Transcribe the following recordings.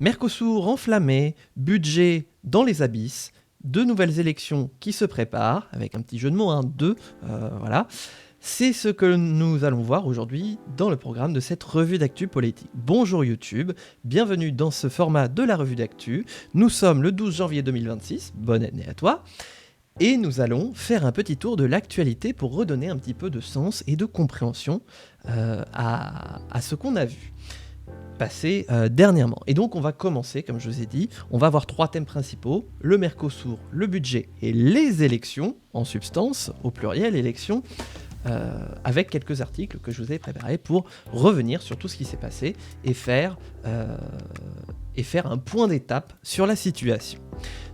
Mercosur enflammé, budget dans les abysses, deux nouvelles élections qui se préparent, avec un petit jeu de mots, voilà. C'est ce que nous allons voir aujourd'hui dans le programme de cette revue d'actu politique. Bonjour YouTube, bienvenue dans ce format de la revue d'actu. Nous sommes le 12 janvier 2026, bonne année à toi. Et nous allons faire un petit tour de l'actualité pour redonner un petit peu de sens et de compréhension à ce qu'on a vu passer dernièrement. Et donc on va commencer, comme je vous ai dit, on va avoir trois thèmes principaux, le Mercosur, le budget et les élections, en substance, au pluriel, élections, avec quelques articles que je vous ai préparés pour revenir sur tout ce qui s'est passé et faire un point d'étape sur la situation.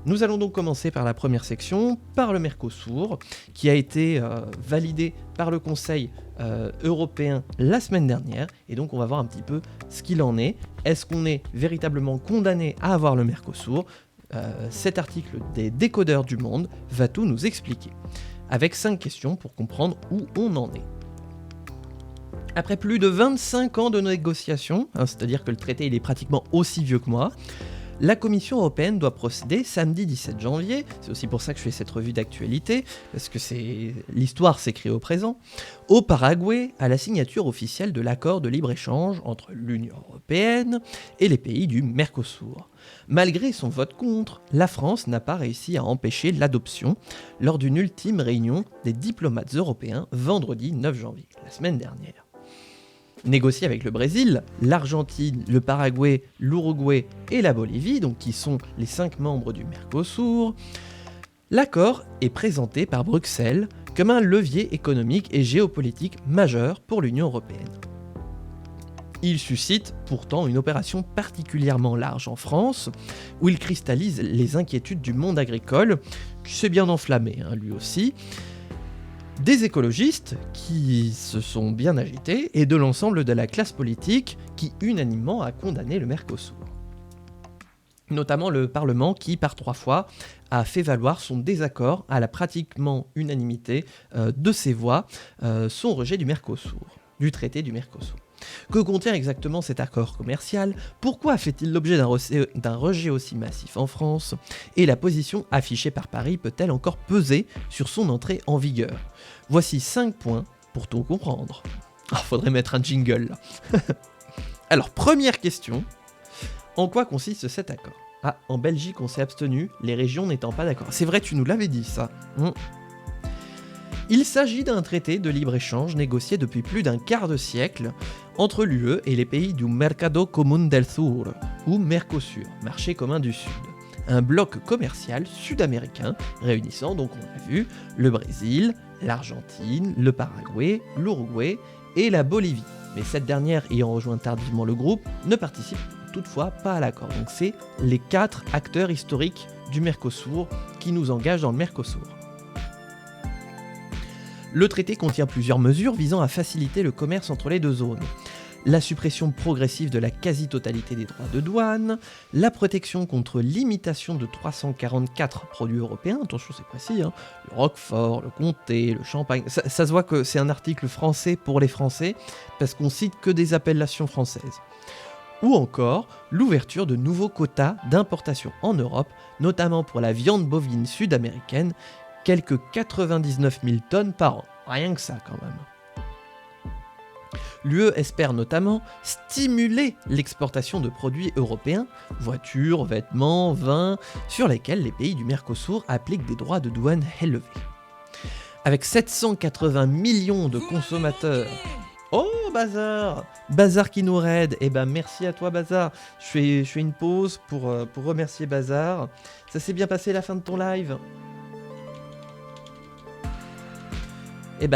Nous allons donc commencer par la première section, par le Mercosur, qui a été validé par le Conseil européen la semaine dernière, et donc on va voir un petit peu ce qu'il en est. Est-ce qu'on est véritablement condamné à avoir le Mercosur ? Cet article des décodeurs du monde va tout nous expliquer, avec 5 questions pour comprendre où on en est. Après plus de 25 ans de négociations, c'est-à-dire que le traité il est pratiquement aussi vieux que moi, la Commission européenne doit procéder samedi 17 janvier, c'est aussi pour ça que je fais cette revue d'actualité, parce que l'histoire s'écrit au présent, au Paraguay à la signature officielle de l'accord de libre-échange entre l'Union européenne et les pays du Mercosur. Malgré son vote contre, la France n'a pas réussi à empêcher l'adoption lors d'une ultime réunion des diplomates européens vendredi 9 janvier, la semaine dernière. Négocié avec le Brésil, l'Argentine, le Paraguay, l'Uruguay et la Bolivie, donc qui sont les 5 membres du Mercosur, l'accord est présenté par Bruxelles comme un levier économique et géopolitique majeur pour l'Union européenne. Il suscite pourtant une opération particulièrement large en France, où il cristallise les inquiétudes du monde agricole, qui s'est bien enflammé lui aussi, des écologistes qui se sont bien agités et de l'ensemble de la classe politique qui unanimement a condamné le Mercosur. Notamment le Parlement qui, par 3 fois, a fait valoir son désaccord à la pratiquement unanimité de ses voix, son rejet du Mercosur, du traité du Mercosur. Que contient exactement cet accord commercial ? Pourquoi fait-il l'objet d'un rejet aussi massif en France ? Et la position affichée par Paris peut-elle encore peser sur son entrée en vigueur ? Voici 5 points pour tout comprendre. Faudrait mettre un jingle là. Alors, première question. En quoi consiste cet accord ? En Belgique on s'est abstenu, les régions n'étant pas d'accord. C'est vrai, tu nous l'avais dit ça. Il s'agit d'un traité de libre-échange négocié depuis plus d'un quart de siècle entre l'UE et les pays du Mercado Común del Sur, ou Mercosur, marché commun du Sud. Un bloc commercial sud-américain réunissant, donc on l'a vu, le Brésil, l'Argentine, le Paraguay, l'Uruguay et la Bolivie. Mais cette dernière ayant rejoint tardivement le groupe ne participe toutefois pas à l'accord. Donc c'est les 4 acteurs historiques du Mercosur qui nous engagent dans le Mercosur. Le traité contient plusieurs mesures visant à faciliter le commerce entre les deux zones. La suppression progressive de la quasi-totalité des droits de douane, la protection contre l'imitation de 344 produits européens, attention c'est précis, le Roquefort, le Comté, le Champagne, ça se voit que c'est un article français pour les Français, parce qu'on cite que des appellations françaises. Ou encore l'ouverture de nouveaux quotas d'importation en Europe, notamment pour la viande bovine sud-américaine, quelques 99 000 tonnes par an. Rien que ça quand même. L'UE espère notamment stimuler l'exportation de produits européens, voitures, vêtements, vins, sur lesquels les pays du Mercosur appliquent des droits de douane élevés. Avec 780 millions de consommateurs... Oh Bazar qui nous raide. Merci à toi Bazar. Je fais une pause pour remercier Bazar. Ça s'est bien passé la fin de ton live ?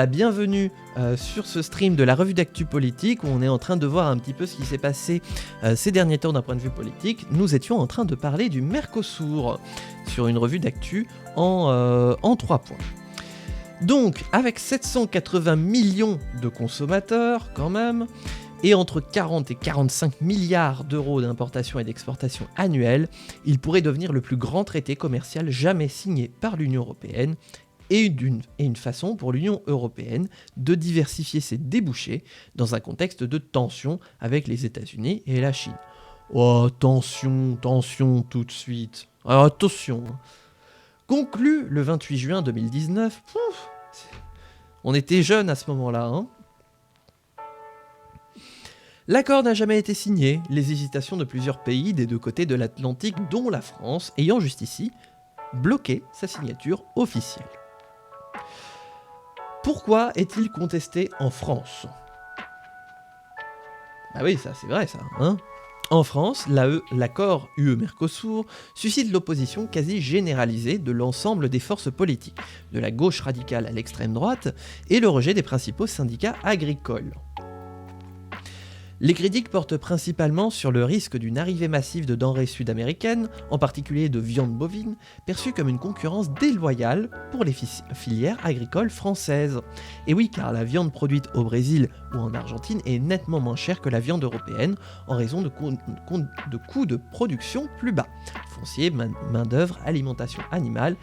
Bienvenue sur ce stream de la revue d'actu politique où on est en train de voir un petit peu ce qui s'est passé ces derniers temps d'un point de vue politique. Nous étions en train de parler du Mercosur sur une revue d'actu en 3 points. Donc, avec 780 millions de consommateurs quand même, et entre 40 et 45 milliards d'euros d'importation et d'exportation annuelles, il pourrait devenir le plus grand traité commercial jamais signé par l'Union européenne et une façon pour l'Union européenne de diversifier ses débouchés dans un contexte de tension avec les États-Unis et la Chine. Oh, tension tout de suite. Alors, attention. Conclu le 28 juin 2019. On était jeunes à ce moment-là, hein. L'accord n'a jamais été signé, les hésitations de plusieurs pays des deux côtés de l'Atlantique, dont la France, ayant jusqu'ici bloqué sa signature officielle. Pourquoi est-il contesté en France ? Ah oui, ça c'est vrai ça, hein. En France, l'accord UE-Mercosur suscite l'opposition quasi généralisée de l'ensemble des forces politiques, de la gauche radicale à l'extrême droite, et le rejet des principaux syndicats agricoles. Les critiques portent principalement sur le risque d'une arrivée massive de denrées sud-américaines, en particulier de viande bovine, perçue comme une concurrence déloyale pour les filières agricoles françaises. Et oui, car la viande produite au Brésil ou en Argentine est nettement moins chère que la viande européenne, en raison de coûts de production plus bas, foncier, main-d'œuvre, alimentation animale,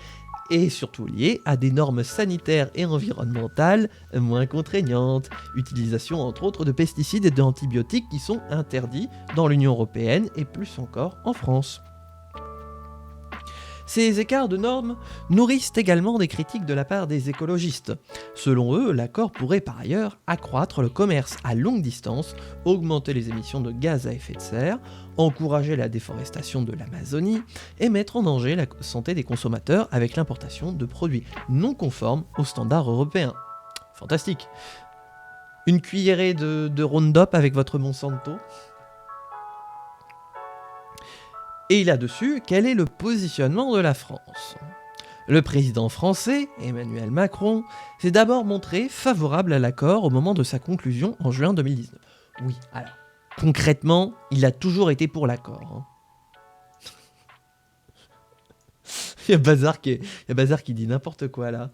et surtout lié à des normes sanitaires et environnementales moins contraignantes, utilisation entre autres de pesticides et d'antibiotiques qui sont interdits dans l'Union européenne et plus encore en France. Ces écarts de normes nourrissent également des critiques de la part des écologistes. Selon eux, l'accord pourrait par ailleurs accroître le commerce à longue distance, augmenter les émissions de gaz à effet de serre, encourager la déforestation de l'Amazonie et mettre en danger la santé des consommateurs avec l'importation de produits non conformes aux standards européens. Fantastique. Une cuillerée de Roundup avec votre Monsanto ? Et là-dessus, quel est le positionnement de la France ? Le président français, Emmanuel Macron, s'est d'abord montré favorable à l'accord au moment de sa conclusion en juin 2019. Oui, alors, concrètement, il a toujours été pour l'accord. Hein. Il y a Bazar qui dit n'importe quoi là.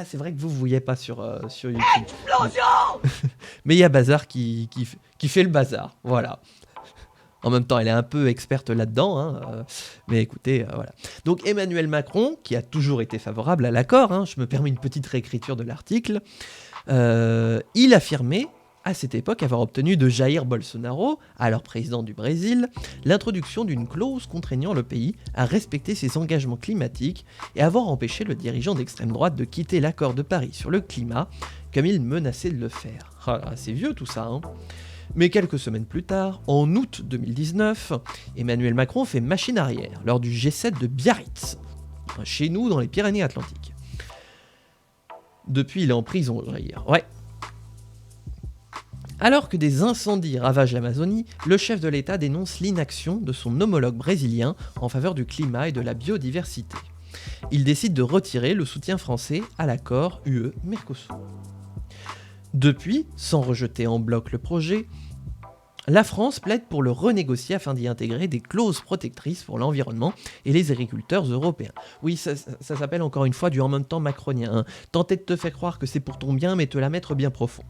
C'est vrai que vous ne voyez pas sur YouTube. Explosion. Mais il y a Bazar qui fait le bazar, voilà. En même temps, elle est un peu experte là-dedans, hein, mais écoutez, voilà. Donc Emmanuel Macron, qui a toujours été favorable à l'accord, hein, je me permets une petite réécriture de l'article, il affirmait à cette époque avoir obtenu de Jair Bolsonaro, alors président du Brésil, l'introduction d'une clause contraignant le pays à respecter ses engagements climatiques et avoir empêché le dirigeant d'extrême droite de quitter l'accord de Paris sur le climat, comme il menaçait de le faire. Ah, c'est vieux tout ça, hein. Mais quelques semaines plus tard, en août 2019, Emmanuel Macron fait machine arrière lors du G7 de Biarritz, chez nous dans les Pyrénées-Atlantiques. Depuis, il est en prison, Jair. Ouais. Alors que des incendies ravagent l'Amazonie, le chef de l'État dénonce l'inaction de son homologue brésilien en faveur du climat et de la biodiversité. Il décide de retirer le soutien français à l'accord UE-Mercosur. Depuis, sans rejeter en bloc le projet, la France plaide pour le renégocier afin d'y intégrer des clauses protectrices pour l'environnement et les agriculteurs européens. Oui, ça s'appelle encore une fois du en même temps macronien. Hein. Tenter de te faire croire que c'est pour ton bien, mais te la mettre bien profond.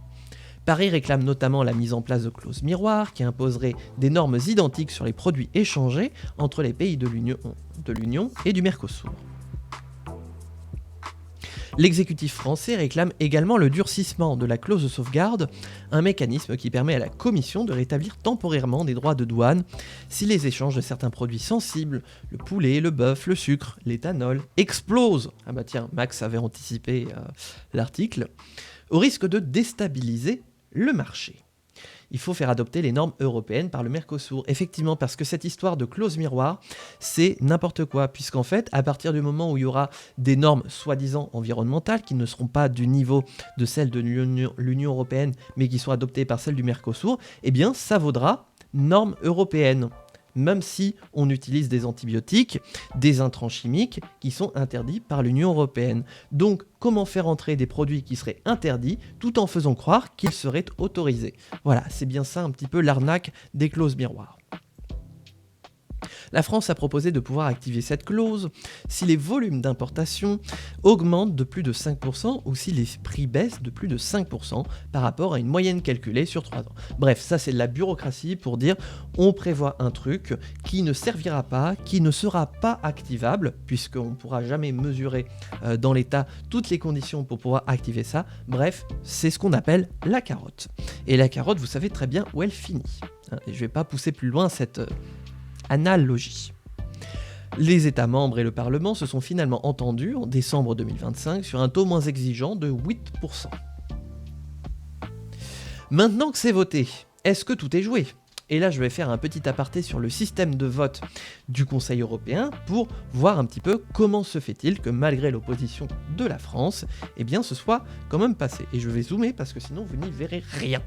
Paris réclame notamment la mise en place de clauses miroirs qui imposeraient des normes identiques sur les produits échangés entre les pays de l'Union et du Mercosur. L'exécutif français réclame également le durcissement de la clause de sauvegarde, un mécanisme qui permet à la Commission de rétablir temporairement des droits de douane si les échanges de certains produits sensibles, le poulet, le bœuf, le sucre, l'éthanol, explosent. Ah bah tiens, Max avait anticipé l'article, au risque de déstabiliser le marché. Il faut faire adopter les normes européennes par le Mercosur. Effectivement, parce que cette histoire de clause miroir, c'est n'importe quoi. Puisqu'en fait, à partir du moment où il y aura des normes soi-disant environnementales qui ne seront pas du niveau de celles de l'Union européenne, mais qui sont adoptées par celles du Mercosur, eh bien, ça vaudra normes européennes. Même si on utilise des antibiotiques, des intrants chimiques qui sont interdits par l'Union européenne. Donc, comment faire entrer des produits qui seraient interdits tout en faisant croire qu'ils seraient autorisés ? Voilà, c'est bien ça un petit peu l'arnaque des clauses miroirs. La France a proposé de pouvoir activer cette clause si les volumes d'importation augmentent de plus de 5% ou si les prix baissent de plus de 5% par rapport à une moyenne calculée sur 3 ans. Bref, ça c'est de la bureaucratie pour dire on prévoit un truc qui ne servira pas, qui ne sera pas activable, puisqu'on ne pourra jamais mesurer dans l'état toutes les conditions pour pouvoir activer ça. Bref, c'est ce qu'on appelle la carotte. Et la carotte, vous savez très bien où elle finit. hein, et je ne vais pas pousser plus loin cette analogie. Les États membres et le Parlement se sont finalement entendus en décembre 2025 sur un taux moins exigeant de 8%. Maintenant que c'est voté, est-ce que tout est joué ? Et là, je vais faire un petit aparté sur le système de vote du Conseil européen pour voir un petit peu comment se fait-il que malgré l'opposition de la France, eh bien ce soit quand même passé. Et je vais zoomer parce que sinon vous n'y verrez rien.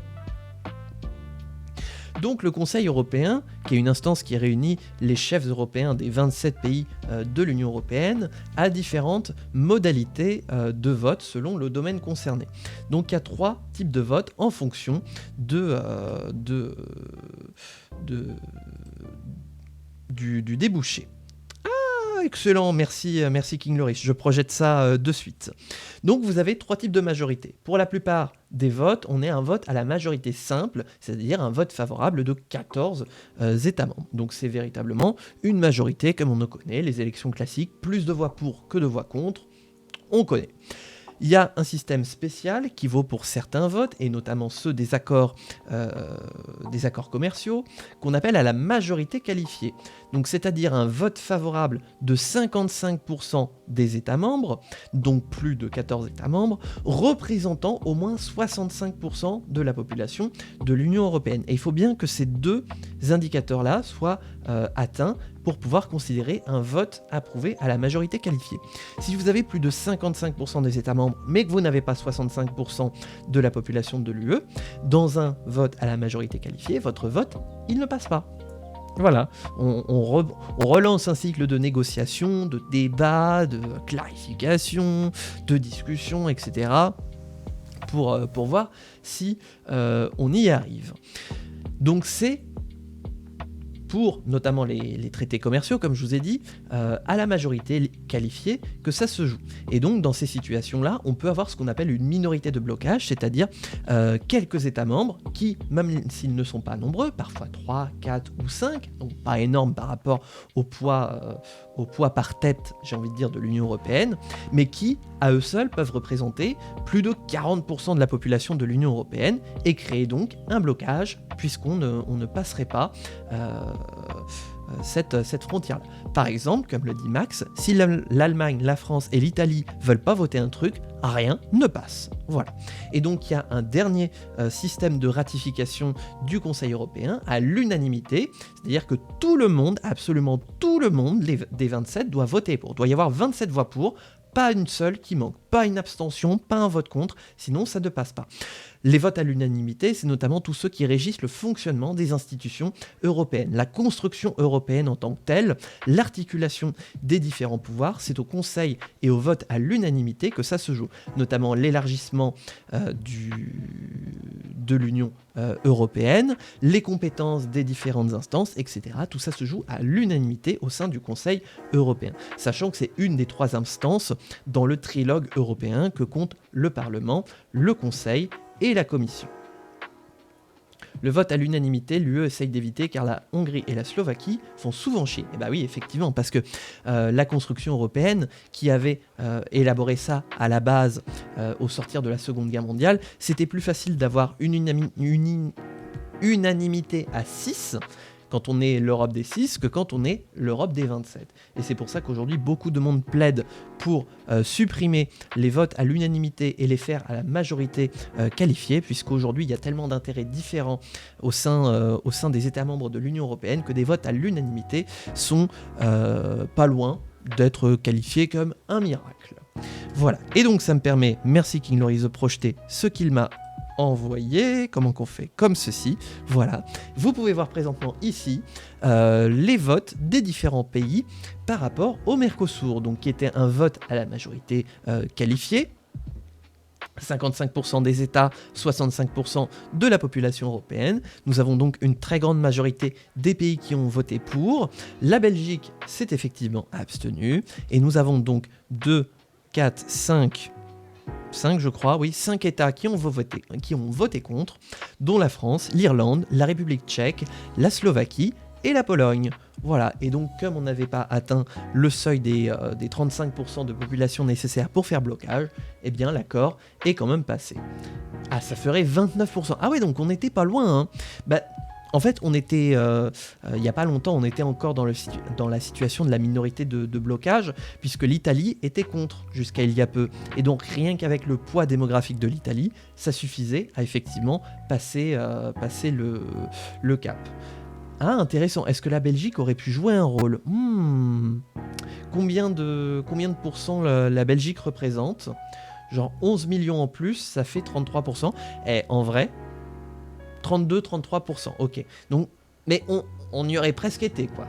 Donc le Conseil européen, qui est une instance qui réunit les chefs européens des 27 pays de l'Union européenne, a différentes modalités de vote selon le domaine concerné. Donc il y a 3 types de vote en fonction du débouché. Excellent, merci King Loris, je projette ça de suite. Donc vous avez 3 types de majorité. Pour la plupart des votes, on est un vote à la majorité simple, c'est-à-dire un vote favorable de 14 États membres. Donc c'est véritablement une majorité comme on le connaît, les élections classiques, plus de voix pour que de voix contre, on connaît. Il y a un système spécial qui vaut pour certains votes, et notamment ceux des accords commerciaux, qu'on appelle à la majorité qualifiée. Donc c'est-à-dire un vote favorable de 55% des États membres, donc plus de 14 États membres, représentant au moins 65% de la population de l'Union européenne. Et il faut bien que ces 2 indicateurs-là soient atteints pour pouvoir considérer un vote approuvé à la majorité qualifiée. Si vous avez plus de 55% des États membres, mais que vous n'avez pas 65% de la population de l'UE, dans un vote à la majorité qualifiée, votre vote, il ne passe pas. Voilà, on relance un cycle de négociation, de débat, de clarification, de discussion, etc. pour voir si on y arrive. Donc c'est pour notamment les traités commerciaux, comme je vous ai dit, à la majorité qualifiée que ça se joue. Et donc dans ces situations-là, on peut avoir ce qu'on appelle une minorité de blocage, c'est-à-dire quelques États membres qui, même s'ils ne sont pas nombreux, parfois 3, 4 ou 5, donc pas énorme par rapport au poids par tête, j'ai envie de dire, de l'Union européenne, mais qui, à eux seuls, peuvent représenter plus de 40% de la population de l'Union européenne et créer donc un blocage, puisqu'on ne passerait pas cette frontière-là. Par exemple, comme le dit Max, si l'Allemagne, la France et l'Italie veulent pas voter un truc, rien ne passe. Voilà. Et donc il y a un dernier système de ratification du Conseil européen à l'unanimité, c'est-à-dire que tout le monde, absolument tout le monde, des 27 doit voter pour. Il doit y avoir 27 voix pour, pas une seule qui manque, pas une abstention, pas un vote contre, sinon ça ne passe pas. Les votes à l'unanimité, c'est notamment tous ceux qui régissent le fonctionnement des institutions européennes, la construction européenne en tant que telle, l'articulation des différents pouvoirs, c'est au Conseil et au vote à l'unanimité que ça se joue, notamment l'élargissement de l'Union européenne, les compétences des différentes instances, etc. Tout ça se joue à l'unanimité au sein du Conseil européen, sachant que c'est une des 3 instances dans le trilogue européen que compte le Parlement, le Conseil et la Commission. Le vote à l'unanimité, l'UE essaye d'éviter car la Hongrie et la Slovaquie font souvent chier. Et bah oui, effectivement, parce que la construction européenne, qui avait élaboré ça à la base au sortir de la Seconde Guerre mondiale, c'était plus facile d'avoir une unanimité à 6 quand on est l'Europe des 6 que quand on est l'Europe des 27. Et c'est pour ça qu'aujourd'hui, beaucoup de monde plaide pour supprimer les votes à l'unanimité et les faire à la majorité qualifiée, puisqu'aujourd'hui, il y a tellement d'intérêts différents au sein des États membres de l'Union européenne que des votes à l'unanimité sont pas loin d'être qualifiés comme un miracle. Voilà. Et donc, ça me permet, merci King Loris, de projeter ce qu'il m'a envoyé, comment qu'on fait, comme ceci, voilà. Vous pouvez voir présentement ici les votes des différents pays par rapport au Mercosur, donc qui était un vote à la majorité qualifiée, 55% des États, 65% de la population européenne. Nous avons donc une très grande majorité des pays qui ont voté pour. La Belgique s'est effectivement abstenue, et nous avons donc 2, 4, 5 je crois, oui, 5 États qui ont voté contre, dont la France, l'Irlande, la République tchèque, la Slovaquie et la Pologne. Voilà, et donc comme on n'avait pas atteint le seuil des 35% de population nécessaire pour faire blocage, eh bien l'accord est quand même passé. Ah, ça ferait 29%. Ah ouais, donc on n'était pas loin, hein. Bah, En fait, on était, il n'y a pas longtemps, on était encore dans la situation de la minorité de blocage, puisque l'Italie était contre jusqu'à il y a peu. Et donc rien qu'avec le poids démographique de l'Italie, ça suffisait à effectivement passer le cap. Ah, intéressant. Est-ce que la Belgique aurait pu jouer un rôle? Combien de pourcents la Belgique représente? Genre 11 millions en plus, ça fait 33%. Et en vrai, 32-33%, ok. Donc, mais on y aurait presque été, quoi.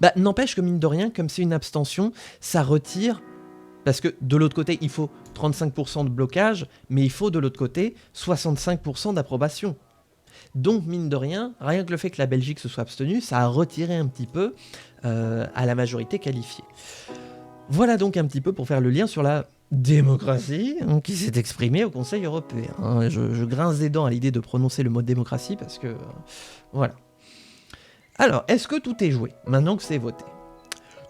Bah, n'empêche que mine de rien, comme c'est une abstention, ça retire... Parce que de l'autre côté, il faut 35% de blocage, mais il faut de l'autre côté 65% d'approbation. Donc, mine de rien, rien que le fait que la Belgique se soit abstenue, ça a retiré un petit peu à la majorité qualifiée. Voilà donc un petit peu pour faire le lien sur la démocratie qui s'est exprimée au Conseil européen. Je grince des dents à l'idée de prononcer le mot démocratie parce que... voilà. Alors, est-ce que tout est joué maintenant que c'est voté?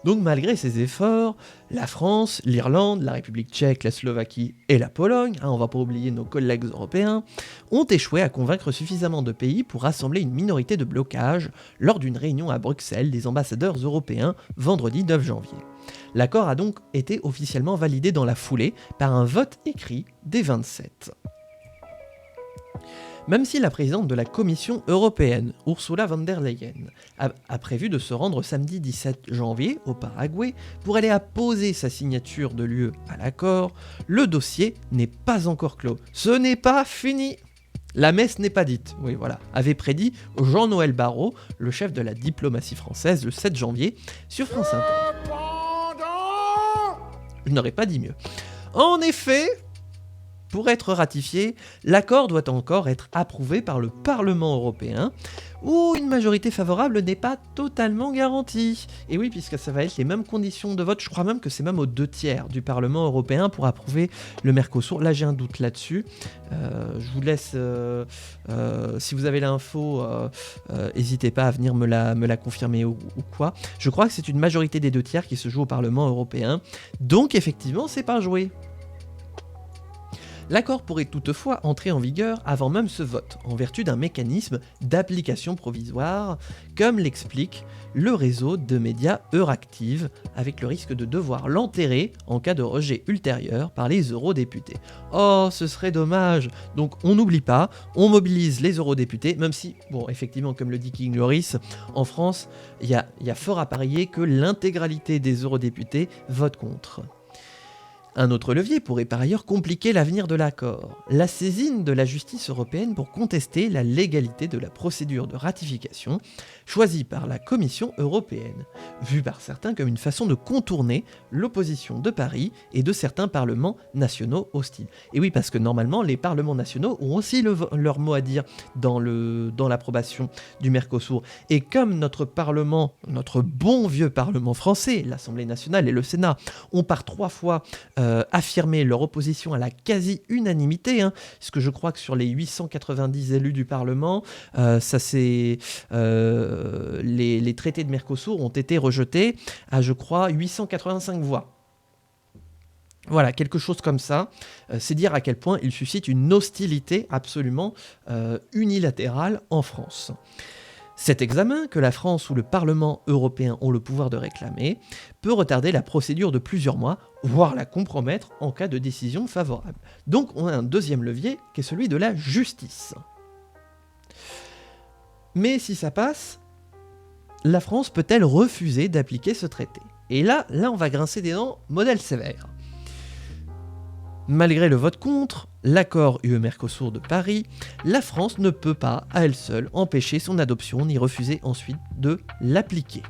Donc malgré ces efforts, la France, l'Irlande, la République tchèque, la Slovaquie et la Pologne, on va pas oublier nos collègues européens, ont échoué à convaincre suffisamment de pays pour rassembler une minorité de blocage lors d'une réunion à Bruxelles des ambassadeurs européens vendredi 9 janvier. L'accord a donc été officiellement validé dans la foulée par un vote écrit des 27. Même si la présidente de la Commission européenne, Ursula von der Leyen, a prévu de se rendre samedi 17 janvier au Paraguay pour aller apposer sa signature de l'UE à l'accord, le dossier n'est pas encore clos. Ce n'est pas fini. La messe n'est pas dite, oui voilà, avait prédit Jean-Noël Barrot, le chef de la diplomatie française, le 7 janvier, sur France Inter. Je n'aurais pas dit mieux. En effet, pour être ratifié, l'accord doit encore être approuvé par le Parlement européen, où une majorité favorable n'est pas totalement garantie. Et oui, puisque ça va être les mêmes conditions de vote, je crois même que c'est même aux 2/3 du Parlement européen pour approuver le Mercosur. Là, j'ai un doute là-dessus. Je vous laisse, si vous avez l'info, n'hésitez pas à venir me la confirmer ou quoi. Je crois que c'est une majorité des 2/3 qui se joue au Parlement européen. Donc, effectivement, c'est pas joué. L'accord pourrait toutefois entrer en vigueur avant même ce vote, en vertu d'un mécanisme d'application provisoire, comme l'explique le réseau de médias Euractiv, avec le risque de devoir l'enterrer en cas de rejet ultérieur par les eurodéputés. Oh, ce serait dommage. Donc on n'oublie pas, on mobilise les eurodéputés, même si, bon, effectivement, comme le dit King Loris, en France, il y a fort à parier que l'intégralité des eurodéputés votent contre. Un autre levier pourrait par ailleurs compliquer l'avenir de l'accord, la saisine de la justice européenne pour contester la légalité de la procédure de ratification choisie par la Commission européenne, vue par certains comme une façon de contourner l'opposition de Paris et de certains parlements nationaux hostiles. Et oui, parce que normalement, les parlements nationaux ont aussi leur mot à dire dans l'approbation du Mercosur. Et comme notre parlement, notre bon vieux parlement français, l'Assemblée nationale et le Sénat, ont par 3 fois affirmé leur opposition à la quasi-unanimité, puisque je crois que sur les 890 élus du Parlement, les traités de Mercosur ont été rejetés à, je crois, 885 voix. Voilà, quelque chose comme ça. C'est dire à quel point il suscite une hostilité absolument unilatérale en France. Cet examen, que la France ou le Parlement européen ont le pouvoir de réclamer, peut retarder la procédure de plusieurs mois, voire la compromettre en cas de décision favorable. Donc on a un deuxième levier qui est celui de la justice. Mais si ça passe, la France peut-elle refuser d'appliquer ce traité? Et là, on va grincer des dents, modèle sévère. Malgré le vote contre l'accord UE-Mercosur de Paris, la France ne peut pas, à elle seule, empêcher son adoption ni refuser ensuite de l'appliquer.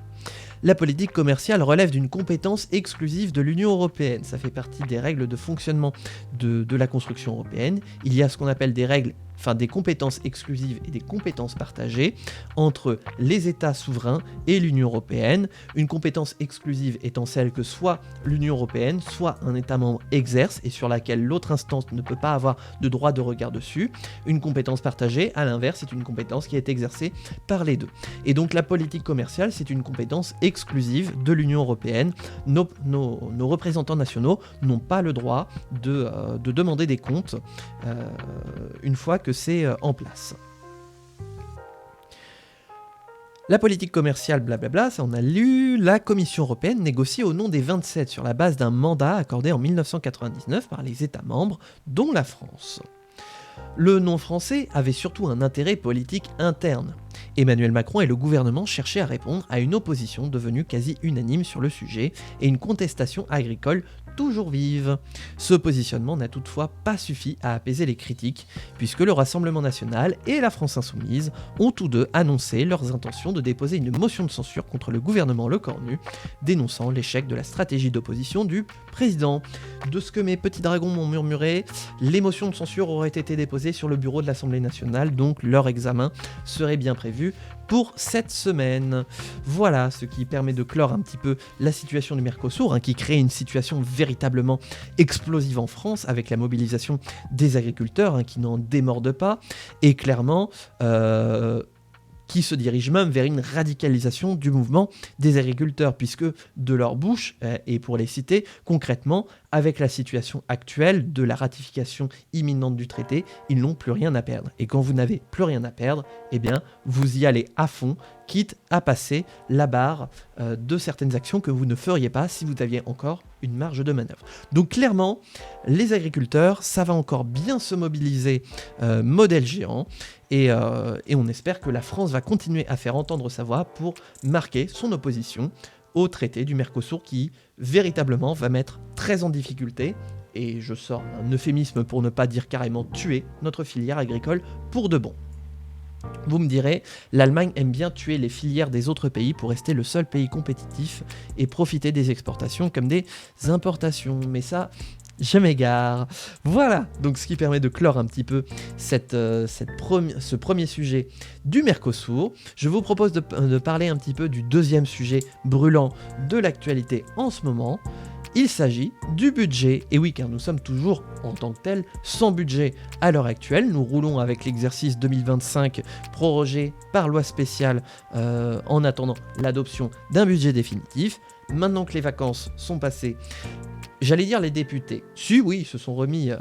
La politique commerciale relève d'une compétence exclusive de l'Union européenne. Ça fait partie des règles de fonctionnement de la construction européenne. Il y a ce qu'on appelle des compétences exclusives et des compétences partagées entre les États souverains et l'Union européenne. Une compétence exclusive étant celle que soit l'Union européenne, soit un État membre exerce et sur laquelle l'autre instance ne peut pas avoir de droit de regard dessus. Une compétence partagée, à l'inverse, c'est une compétence qui est exercée par les deux. Et donc la politique commerciale, c'est une compétence exclusive de l'Union européenne. Nos représentants nationaux n'ont pas le droit de demander des comptes une fois que c'est en place. La politique commerciale, blablabla, ça on a lu, la Commission européenne négocie au nom des 27 sur la base d'un mandat accordé en 1999 par les États membres, dont la France. Le non français avait surtout un intérêt politique interne. Emmanuel Macron et le gouvernement cherchaient à répondre à une opposition devenue quasi unanime sur le sujet et une contestation agricole toujours vive. Ce positionnement n'a toutefois pas suffi à apaiser les critiques, puisque le Rassemblement national et la France insoumise ont tous deux annoncé leurs intentions de déposer une motion de censure contre le gouvernement Lecornu, dénonçant l'échec de la stratégie d'opposition du président. De ce que mes petits dragons m'ont murmuré, les motions de censure auraient été déposées sur le bureau de l'Assemblée nationale, donc leur examen serait bien prévu pour cette semaine. Voilà ce qui permet de clore un petit peu la situation du Mercosur, qui crée une situation véritablement explosive en France avec la mobilisation des agriculteurs qui n'en démordent pas et clairement qui se dirige même vers une radicalisation du mouvement des agriculteurs, puisque de leur bouche, et pour les citer concrètement, avec la situation actuelle de la ratification imminente du traité, ils n'ont plus rien à perdre. Et quand vous n'avez plus rien à perdre, eh bien, vous y allez à fond, quitte à passer la barre de certaines actions que vous ne feriez pas si vous aviez encore une marge de manœuvre. Donc clairement, les agriculteurs, ça va encore bien se mobiliser modèle géant, et on espère que la France va continuer à faire entendre sa voix pour marquer son opposition au traité du Mercosur qui véritablement va mettre très en difficulté, et je sors un euphémisme pour ne pas dire carrément tuer notre filière agricole pour de bon. Vous me direz, l'Allemagne aime bien tuer les filières des autres pays pour rester le seul pays compétitif et profiter des exportations comme des importations, mais ça, je m'égare. Voilà, donc ce qui permet de clore un petit peu ce premier sujet du Mercosur. Je vous propose de parler un petit peu du deuxième sujet brûlant de l'actualité en ce moment. Il s'agit du budget, et oui, car nous sommes toujours, en tant que tel, sans budget à l'heure actuelle. Nous roulons avec l'exercice 2025 prorogé par loi spéciale en attendant l'adoption d'un budget définitif. Maintenant que les vacances sont passées, j'allais dire les députés. Si, oui, ils se sont remis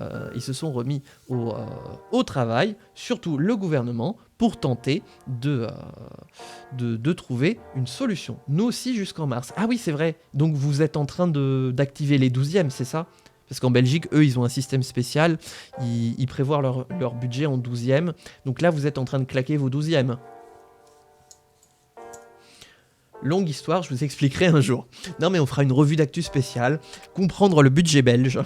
au travail, surtout le gouvernement, pour tenter de trouver une solution. Nous aussi jusqu'en mars. Ah oui, c'est vrai. Donc vous êtes en train d'activer les 12e, c'est ça ? Parce qu'en Belgique, eux, ils ont un système spécial. Ils prévoient leur budget en 12e. Donc là, vous êtes en train de claquer vos 12e. Longue histoire, je vous expliquerai un jour. Non mais on fera une revue d'actu spéciale, comprendre le budget belge.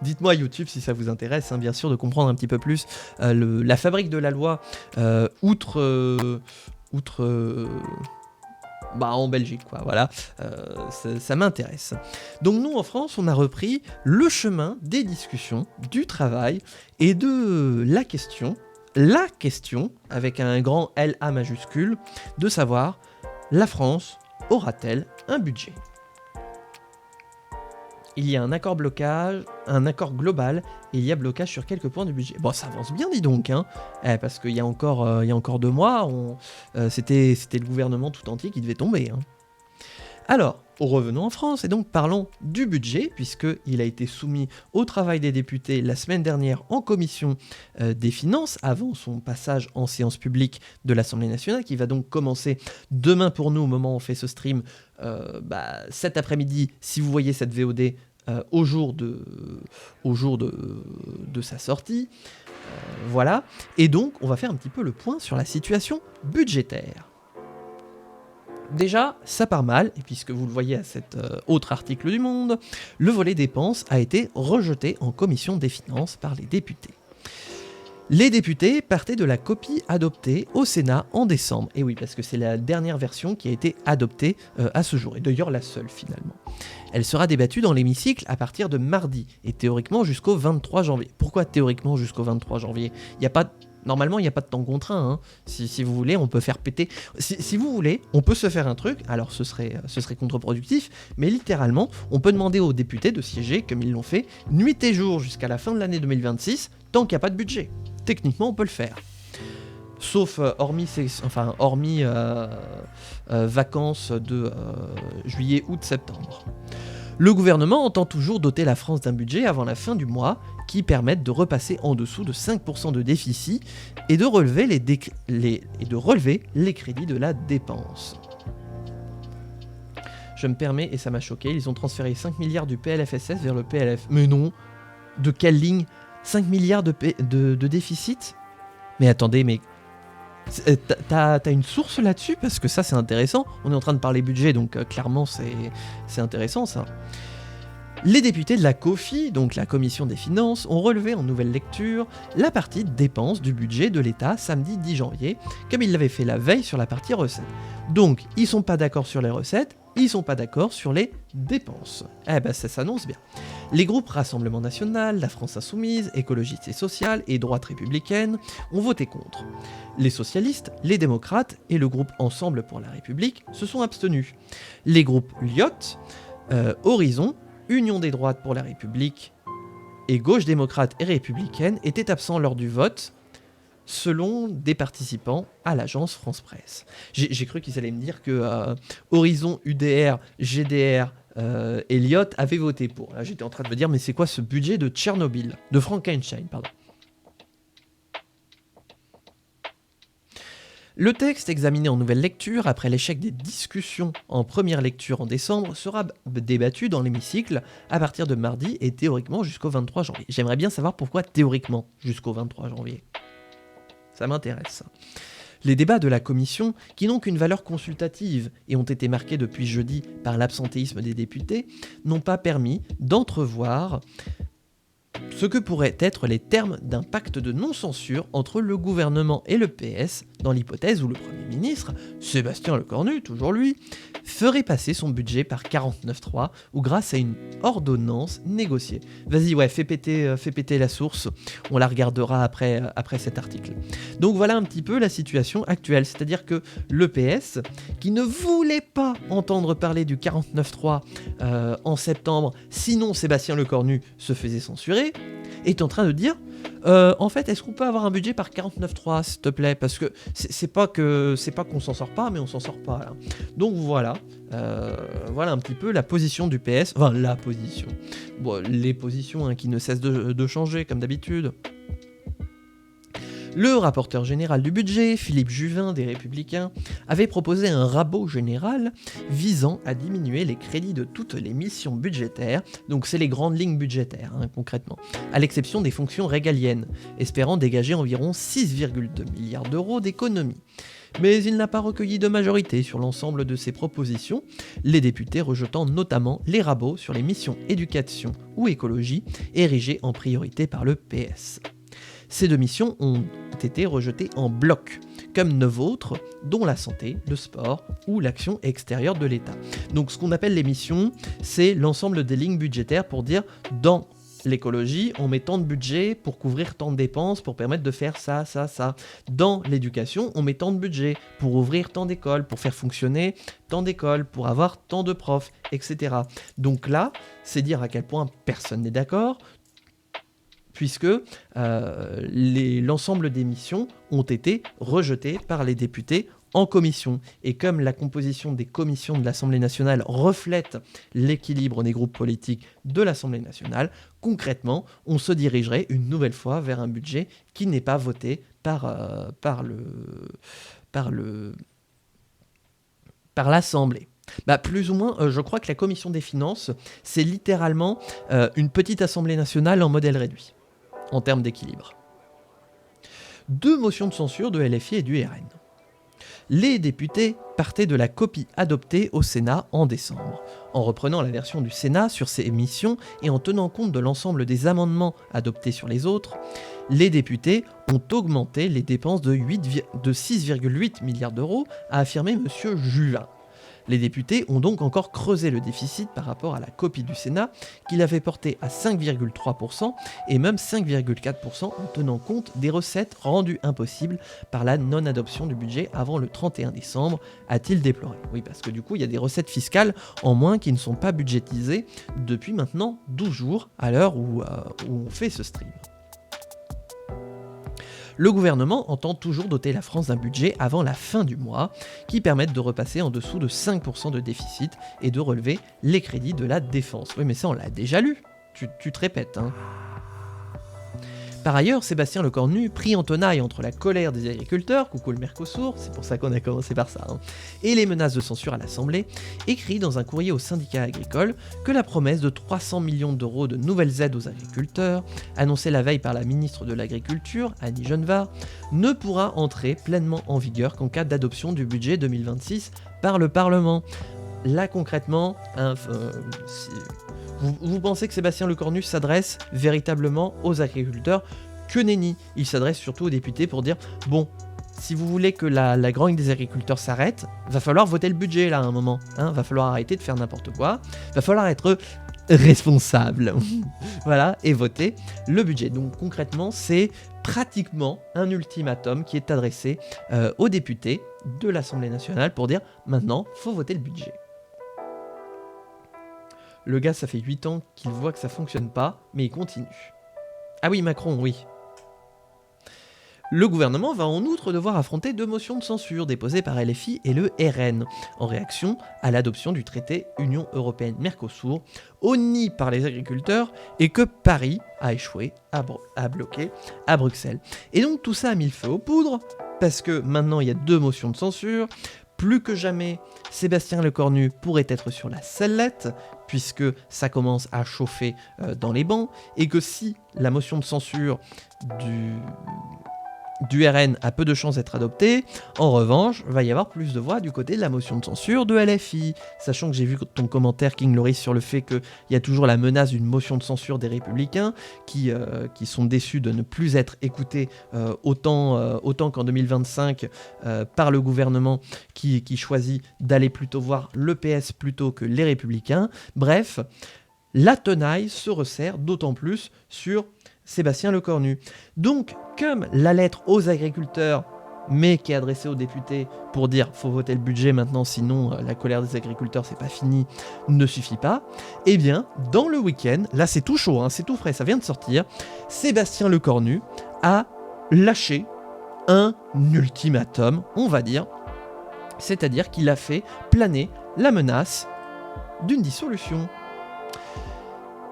Dites-moi YouTube si ça vous intéresse, bien sûr, de comprendre un petit peu plus la fabrique de la loi en Belgique, quoi, voilà, ça m'intéresse. Donc nous, en France, on a repris le chemin des discussions, du travail et de la question, avec un grand LA majuscule, de savoir, la France aura-t-elle un budget ? Il y a un accord global, et il y a blocage sur quelques points du budget. Bon, ça avance bien, dis donc, parce qu'il y a encore 2 mois, c'était le gouvernement tout entier qui devait tomber. Alors, revenons en France, et donc parlons du budget, puisqu'il a été soumis au travail des députés la semaine dernière en commission des finances, avant son passage en séance publique de l'Assemblée nationale, qui va donc commencer demain pour nous, au moment où on fait ce stream, cet après-midi, si vous voyez cette VOD, au jour de sa sortie. Voilà, et donc on va faire un petit peu le point sur la situation budgétaire. Déjà, ça part mal, et puisque vous le voyez à cet autre article du Monde, le volet dépenses a été rejeté en commission des finances par les députés. Les députés partaient de la copie adoptée au Sénat en décembre. Et oui, parce que c'est la dernière version qui a été adoptée à ce jour, et d'ailleurs la seule finalement. Elle sera débattue dans l'hémicycle à partir de mardi, et théoriquement jusqu'au 23 janvier. Pourquoi théoriquement jusqu'au 23 janvier ? Normalement, il n'y a pas de temps contraint. Si vous voulez, on peut faire péter. Si vous voulez, on peut se faire un truc. Alors, ce serait contre-productif. Mais littéralement, on peut demander aux députés de siéger, comme ils l'ont fait, nuit et jour jusqu'à la fin de l'année 2026, tant qu'il n'y a pas de budget. Techniquement, on peut le faire. Sauf hormis vacances de juillet, août, septembre. Le gouvernement entend toujours doter la France d'un budget avant la fin du mois qui permettent de repasser en dessous de 5% de déficit et de relever les crédits de la dépense. Je me permets, et ça m'a choqué, ils ont transféré 5 milliards du PLFSS vers le PLF. Mais non, de quelle ligne? 5 milliards de déficit? Mais attendez, mais t'as une source là-dessus? Parce que ça c'est intéressant, on est en train de parler budget, donc clairement c'est intéressant ça. Les députés de la COFI, donc la Commission des Finances, ont relevé en nouvelle lecture la partie dépenses du budget de l'État samedi 10 janvier, comme ils l'avaient fait la veille sur la partie recettes. Donc, ils sont pas d'accord sur les recettes, ils sont pas d'accord sur les dépenses. Eh ben, ça s'annonce bien. Les groupes Rassemblement National, La France Insoumise, Écologiste et Sociale et Droite Républicaine ont voté contre. Les socialistes, les démocrates et le groupe Ensemble pour la République se sont abstenus. Les groupes Lyot, Horizon, Union des droites pour la République et Gauche démocrate et républicaine étaient absents lors du vote, selon des participants à l'agence France Presse. J'ai cru qu'ils allaient me dire que Horizon, UDR, GDR et Lyot avaient voté pour. Là, j'étais en train de me dire, mais c'est quoi ce budget de Tchernobyl? De Frankenstein, pardon. Le texte examiné en nouvelle lecture, après l'échec des discussions en première lecture en décembre, sera débattu dans l'hémicycle à partir de mardi et théoriquement jusqu'au 23 janvier. J'aimerais bien savoir pourquoi théoriquement jusqu'au 23 janvier. Ça m'intéresse. Les débats de la commission, qui n'ont qu'une valeur consultative et ont été marqués depuis jeudi par l'absentéisme des députés, n'ont pas permis d'entrevoir ce que pourraient être les termes d'un pacte de non-censure entre le gouvernement et le PS, dans l'hypothèse où le Premier ministre, Sébastien Lecornu, toujours lui, ferait passer son budget par 49.3 ou grâce à une ordonnance négociée. Vas-y, ouais, fais péter la source, on la regardera après cet article. Donc voilà un petit peu la situation actuelle, c'est-à-dire que le PS, qui ne voulait pas entendre parler du 49.3 en septembre, sinon Sébastien Lecornu se faisait censurer, est en train de dire en fait, est-ce qu'on peut avoir un budget par 49.3 s'il te plaît, parce que c'est pas qu'on s'en sort pas, mais on s'en sort pas là. Donc voilà, voilà un petit peu la position du PS, enfin la position, bon, les positions hein, qui ne cessent de changer comme d'habitude. Le rapporteur général du budget, Philippe Juvin des Républicains, avait proposé un rabot général visant à diminuer les crédits de toutes les missions budgétaires, donc c'est les grandes lignes budgétaires hein, concrètement, à l'exception des fonctions régaliennes, espérant dégager environ 6,2 milliards d'euros d'économies. Mais il n'a pas recueilli de majorité sur l'ensemble de ses propositions, les députés rejetant notamment les rabots sur les missions éducation ou écologie, érigées en priorité par le PS. Ces deux missions ont été rejetées en bloc, comme 9 autres, dont la santé, le sport ou l'action extérieure de l'État. Donc ce qu'on appelle les missions, c'est l'ensemble des lignes budgétaires pour dire dans l'écologie, on met tant de budget pour couvrir tant de dépenses, pour permettre de faire ça, ça, ça. Dans l'éducation, on met tant de budget pour ouvrir tant d'écoles, pour faire fonctionner tant d'écoles, pour avoir tant de profs, etc. Donc là, c'est dire à quel point personne n'est d'accord, puisque l'ensemble des missions ont été rejetées par les députés en commission. Et comme la composition des commissions de l'Assemblée nationale reflète l'équilibre des groupes politiques de l'Assemblée nationale, concrètement, on se dirigerait une nouvelle fois vers un budget qui n'est pas voté par l'Assemblée. Bah, plus ou moins, je crois que la commission des finances, c'est littéralement une petite Assemblée nationale en modèle réduit, en termes d'équilibre. 2 motions de censure de LFI et du RN. Les députés partaient de la copie adoptée au Sénat en décembre. En reprenant la version du Sénat sur ces missions et en tenant compte de l'ensemble des amendements adoptés sur les autres, les députés ont augmenté les dépenses de 6,8 milliards d'euros, a affirmé M. Juvin. Les députés ont donc encore creusé le déficit par rapport à la copie du Sénat, qu'il avait porté à 5,3% et même 5,4% en tenant compte des recettes rendues impossibles par la non-adoption du budget avant le 31 décembre, a-t-il déploré. Oui, parce que du coup, il y a des recettes fiscales en moins qui ne sont pas budgétisées depuis maintenant 12 jours, à l'heure où on fait ce stream. Le gouvernement entend toujours doter la France d'un budget avant la fin du mois, qui permette de repasser en dessous de 5% de déficit et de relever les crédits de la défense. Oui, mais ça, on l'a déjà lu. Tu te répètes, hein. Par ailleurs, Sébastien Lecornu, pris en tenaille entre la colère des agriculteurs, coucou le Mercosur, c'est pour ça qu'on a commencé par ça, et les menaces de censure à l'Assemblée, écrit dans un courrier au syndicat agricole que la promesse de 300 millions d'euros de nouvelles aides aux agriculteurs, annoncée la veille par la ministre de l'Agriculture, Annie Genevard, ne pourra entrer pleinement en vigueur qu'en cas d'adoption du budget 2026 par le Parlement. Là concrètement, vous pensez que Sébastien Lecornu s'adresse véritablement aux agriculteurs? Que nenni! Il s'adresse surtout aux députés pour dire « Bon, si vous voulez que la grogne des agriculteurs s'arrête, va falloir voter le budget là à un moment, va falloir arrêter de faire n'importe quoi, va falloir être responsable, voilà, et voter le budget. » Donc concrètement, c'est pratiquement un ultimatum qui est adressé aux députés de l'Assemblée nationale pour dire « Maintenant, faut voter le budget ». Le gars, ça fait 8 ans qu'il voit que ça fonctionne pas, mais il continue. Ah oui, Macron, oui. Le gouvernement va en outre devoir affronter 2 motions de censure déposées par LFI et le RN, en réaction à l'adoption du traité Union Européenne-Mercosur, honni par les agriculteurs et que Paris a échoué à bloquer à Bruxelles. Et donc tout ça a mis le feu aux poudres, parce que maintenant il y a 2 motions de censure. Plus que jamais, Sébastien Lecornu pourrait être sur la sellette, puisque ça commence à chauffer dans les bancs, et que si la motion de censure du RN a peu de chances d'être adoptée, en revanche, va y avoir plus de voix du côté de la motion de censure de LFI. Sachant que j'ai vu ton commentaire, King Loris, sur le fait qu'il y a toujours la menace d'une motion de censure des Républicains, qui sont déçus de ne plus être écoutés autant qu'en 2025 par le gouvernement qui choisit d'aller plutôt voir le PS plutôt que les Républicains. Bref, la tenaille se resserre d'autant plus sur Sébastien Lecornu. Donc, comme la lettre aux agriculteurs, mais qui est adressée aux députés pour dire « faut voter le budget maintenant, sinon la colère des agriculteurs, c'est pas fini », ne suffit pas, eh bien, dans le week-end, là c'est tout chaud, c'est tout frais, ça vient de sortir, Sébastien Lecornu a lâché un ultimatum, on va dire, c'est-à-dire qu'il a fait planer la menace d'une dissolution.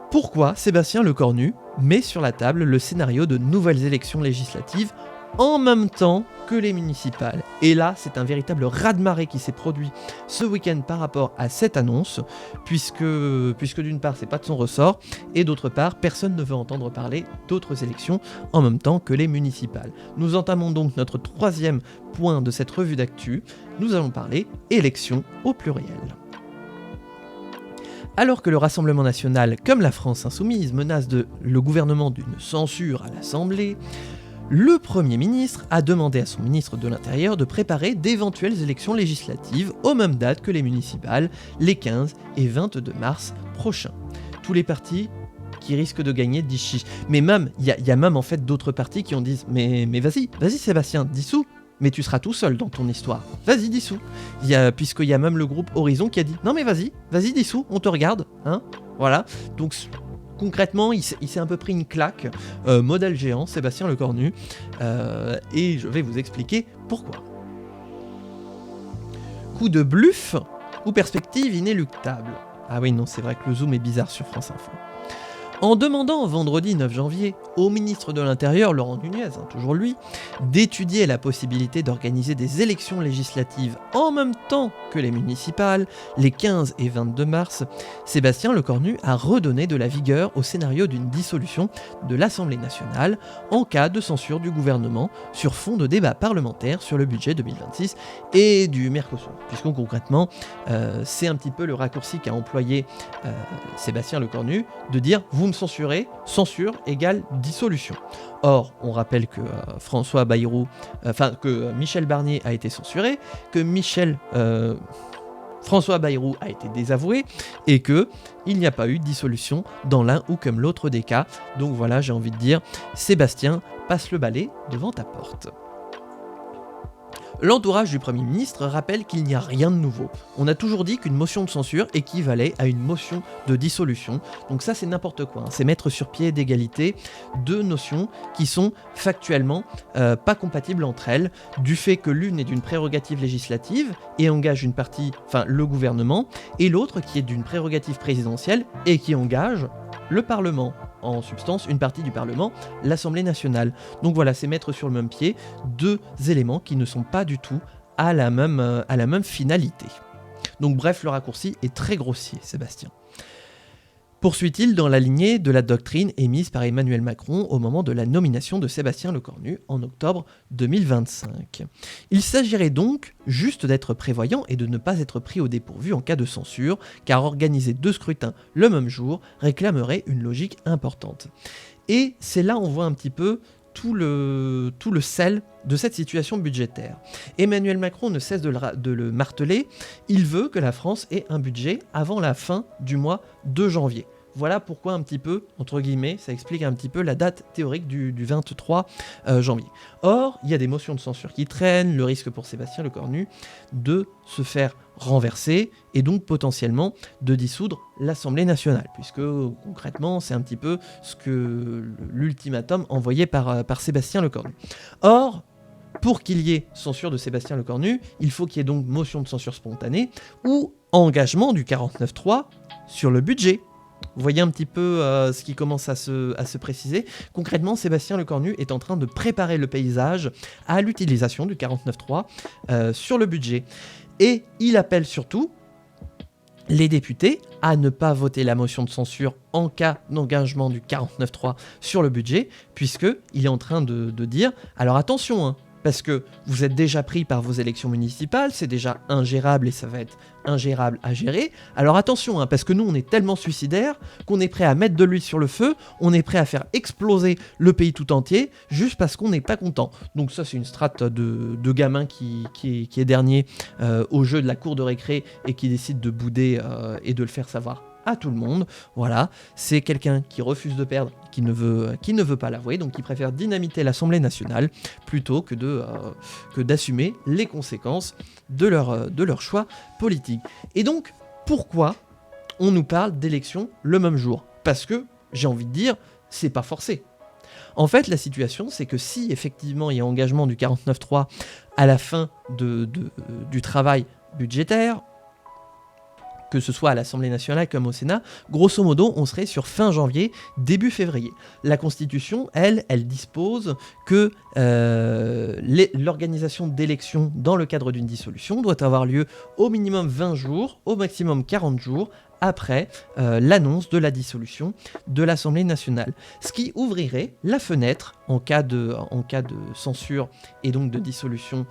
Pourquoi Sébastien Lecornu met sur la table le scénario de nouvelles élections législatives en même temps que les municipales? Et là, c'est un véritable raz-de-marée qui s'est produit ce week-end par rapport à cette annonce, puisque d'une part, c'est pas de son ressort, et d'autre part, personne ne veut entendre parler d'autres élections en même temps que les municipales. Nous entamons donc notre 3e point de cette revue d'actu. Nous allons parler élections au pluriel. Alors que le Rassemblement national, comme la France insoumise, menace le gouvernement d'une censure à l'Assemblée, le Premier ministre a demandé à son ministre de l'Intérieur de préparer d'éventuelles élections législatives aux mêmes dates que les municipales, les 15 et 22 mars prochains. Tous les partis qui risquent de gagner disent chiche. Mais même, il y a même en fait d'autres partis qui ont dit « Mais vas-y Sébastien, dissous, mais tu seras tout seul dans ton histoire. Vas-y, dissous. » Puisqu'il y a même le groupe Horizon qui a dit « Non mais vas-y, dissous, on te regarde. » Voilà. Donc concrètement, il s'est un peu pris une claque, modèle géant, Sébastien Lecornu, et je vais vous expliquer pourquoi. Coup de bluff ou perspective inéluctable? Ah oui, non, c'est vrai que le zoom est bizarre sur France Info. En demandant vendredi 9 janvier au ministre de l'Intérieur, Laurent Nunez, toujours lui, d'étudier la possibilité d'organiser des élections législatives en même temps que les municipales, les 15 et 22 mars, Sébastien Lecornu a redonné de la vigueur au scénario d'une dissolution de l'Assemblée nationale en cas de censure du gouvernement sur fond de débat parlementaire sur le budget 2026 et du Mercosur. Puisque concrètement, c'est un petit peu le raccourci qu'a employé Sébastien Lecornu de dire « vous me censurez, censure égale dissolution ». Or, on rappelle que que Michel Barnier a été censuré, que François Bayrou a été désavoué, et que il n'y a pas eu de dissolution dans l'un ou comme l'autre des cas. Donc voilà, j'ai envie de dire, Sébastien, passe le balai devant ta porte. L'entourage du Premier ministre rappelle qu'il n'y a rien de nouveau. On a toujours dit qu'une motion de censure équivalait à une motion de dissolution. Donc ça, c'est n'importe quoi. C'est mettre sur pied d'égalité 2 notions qui sont factuellement pas compatibles entre elles, du fait que l'une est d'une prérogative législative et engage une partie, le gouvernement, et l'autre qui est d'une prérogative présidentielle et qui engage le Parlement. en substance une partie du Parlement, l'Assemblée nationale. Donc voilà, c'est mettre sur le même pied deux éléments qui ne sont pas du tout à la même finalité. Donc bref, le raccourci est très grossier, Sébastien. Poursuit-il dans la lignée de la doctrine émise par Emmanuel Macron au moment de la nomination de Sébastien Lecornu en octobre 2025. Il s'agirait donc juste d'être prévoyant et de ne pas être pris au dépourvu en cas de censure, car organiser 2 scrutins le même jour réclamerait une logique importante. Et c'est là on voit un petit peu tout le sel de cette situation budgétaire. Emmanuel Macron ne cesse de le marteler, il veut que la France ait un budget avant la fin du mois de janvier. Voilà pourquoi un petit peu, entre guillemets, ça explique un petit peu la date théorique du 23 janvier. Or, il y a des motions de censure qui traînent, le risque pour Sébastien Lecornu de se faire renverser et donc potentiellement de dissoudre l'Assemblée nationale, puisque concrètement, c'est un petit peu ce que l'ultimatum envoyé par Sébastien Lecornu. Or, pour qu'il y ait censure de Sébastien Lecornu, il faut qu'il y ait donc motion de censure spontanée ou engagement du 49.3 sur le budget. Vous voyez un petit peu ce qui commence à se préciser. Concrètement, Sébastien Lecornu est en train de préparer le paysage à l'utilisation du 49.3 sur le budget. Et il appelle surtout les députés à ne pas voter la motion de censure en cas d'engagement du 49.3 sur le budget, puisqu'il est en train de dire « Alors attention, hein, parce que vous êtes déjà pris par vos élections municipales, c'est déjà ingérable et ça va être ingérable à gérer. Alors attention, hein, parce que nous on est tellement suicidaires qu'on est prêt à mettre de l'huile sur le feu, on est prêt à faire exploser le pays tout entier juste parce qu'on n'est pas content. » Donc ça c'est une strate de gamin qui est dernier au jeu de la cour de récré et qui décide de bouder et de le faire savoir à tout le monde. Voilà, c'est quelqu'un qui refuse de perdre, qui ne veut pas l'avouer, donc qui préfère dynamiter l'Assemblée nationale plutôt que d'assumer les conséquences de leur choix politique. Et donc, pourquoi on nous parle d'élections le même jour ? Parce que, j'ai envie de dire, c'est pas forcé. En fait, la situation, c'est que si effectivement il y a engagement du 49.3 à la fin du travail budgétaire, que ce soit à l'Assemblée nationale comme au Sénat, grosso modo, on serait sur fin janvier, début février. La Constitution, elle dispose que l'organisation d'élections dans le cadre d'une dissolution doit avoir lieu au minimum 20 jours, au maximum 40 jours, après l'annonce de la dissolution de l'Assemblée nationale. Ce qui ouvrirait la fenêtre en cas de censure et donc de dissolution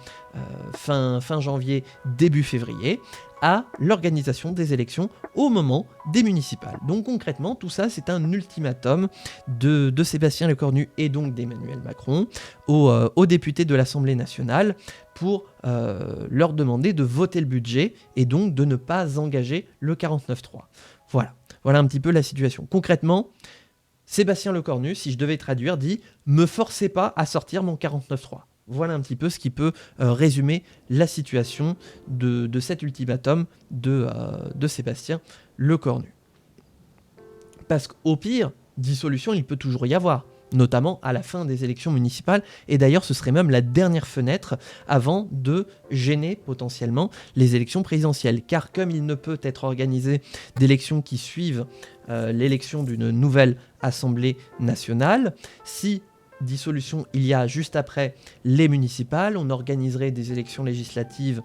fin janvier, début février, à l'organisation des élections au moment des municipales. Donc concrètement, tout ça, c'est un ultimatum de Sébastien Lecornu et donc d'Emmanuel Macron aux députés de l'Assemblée nationale pour leur demander de voter le budget et donc de ne pas engager le 49.3. Voilà un petit peu la situation. Concrètement, Sébastien Lecornu, si je devais traduire, dit « Me forcez pas à sortir mon 49.3 ». Voilà un petit peu ce qui peut résumer la situation de cet ultimatum de Sébastien Lecornu. Parce qu'au pire, dissolution, il peut toujours y avoir, notamment à la fin des élections municipales, et d'ailleurs ce serait même la dernière fenêtre avant de gêner potentiellement les élections présidentielles, car comme il ne peut être organisé d'élections qui suivent l'élection d'une nouvelle Assemblée nationale, si dissolution il y a juste après les municipales, on organiserait des élections législatives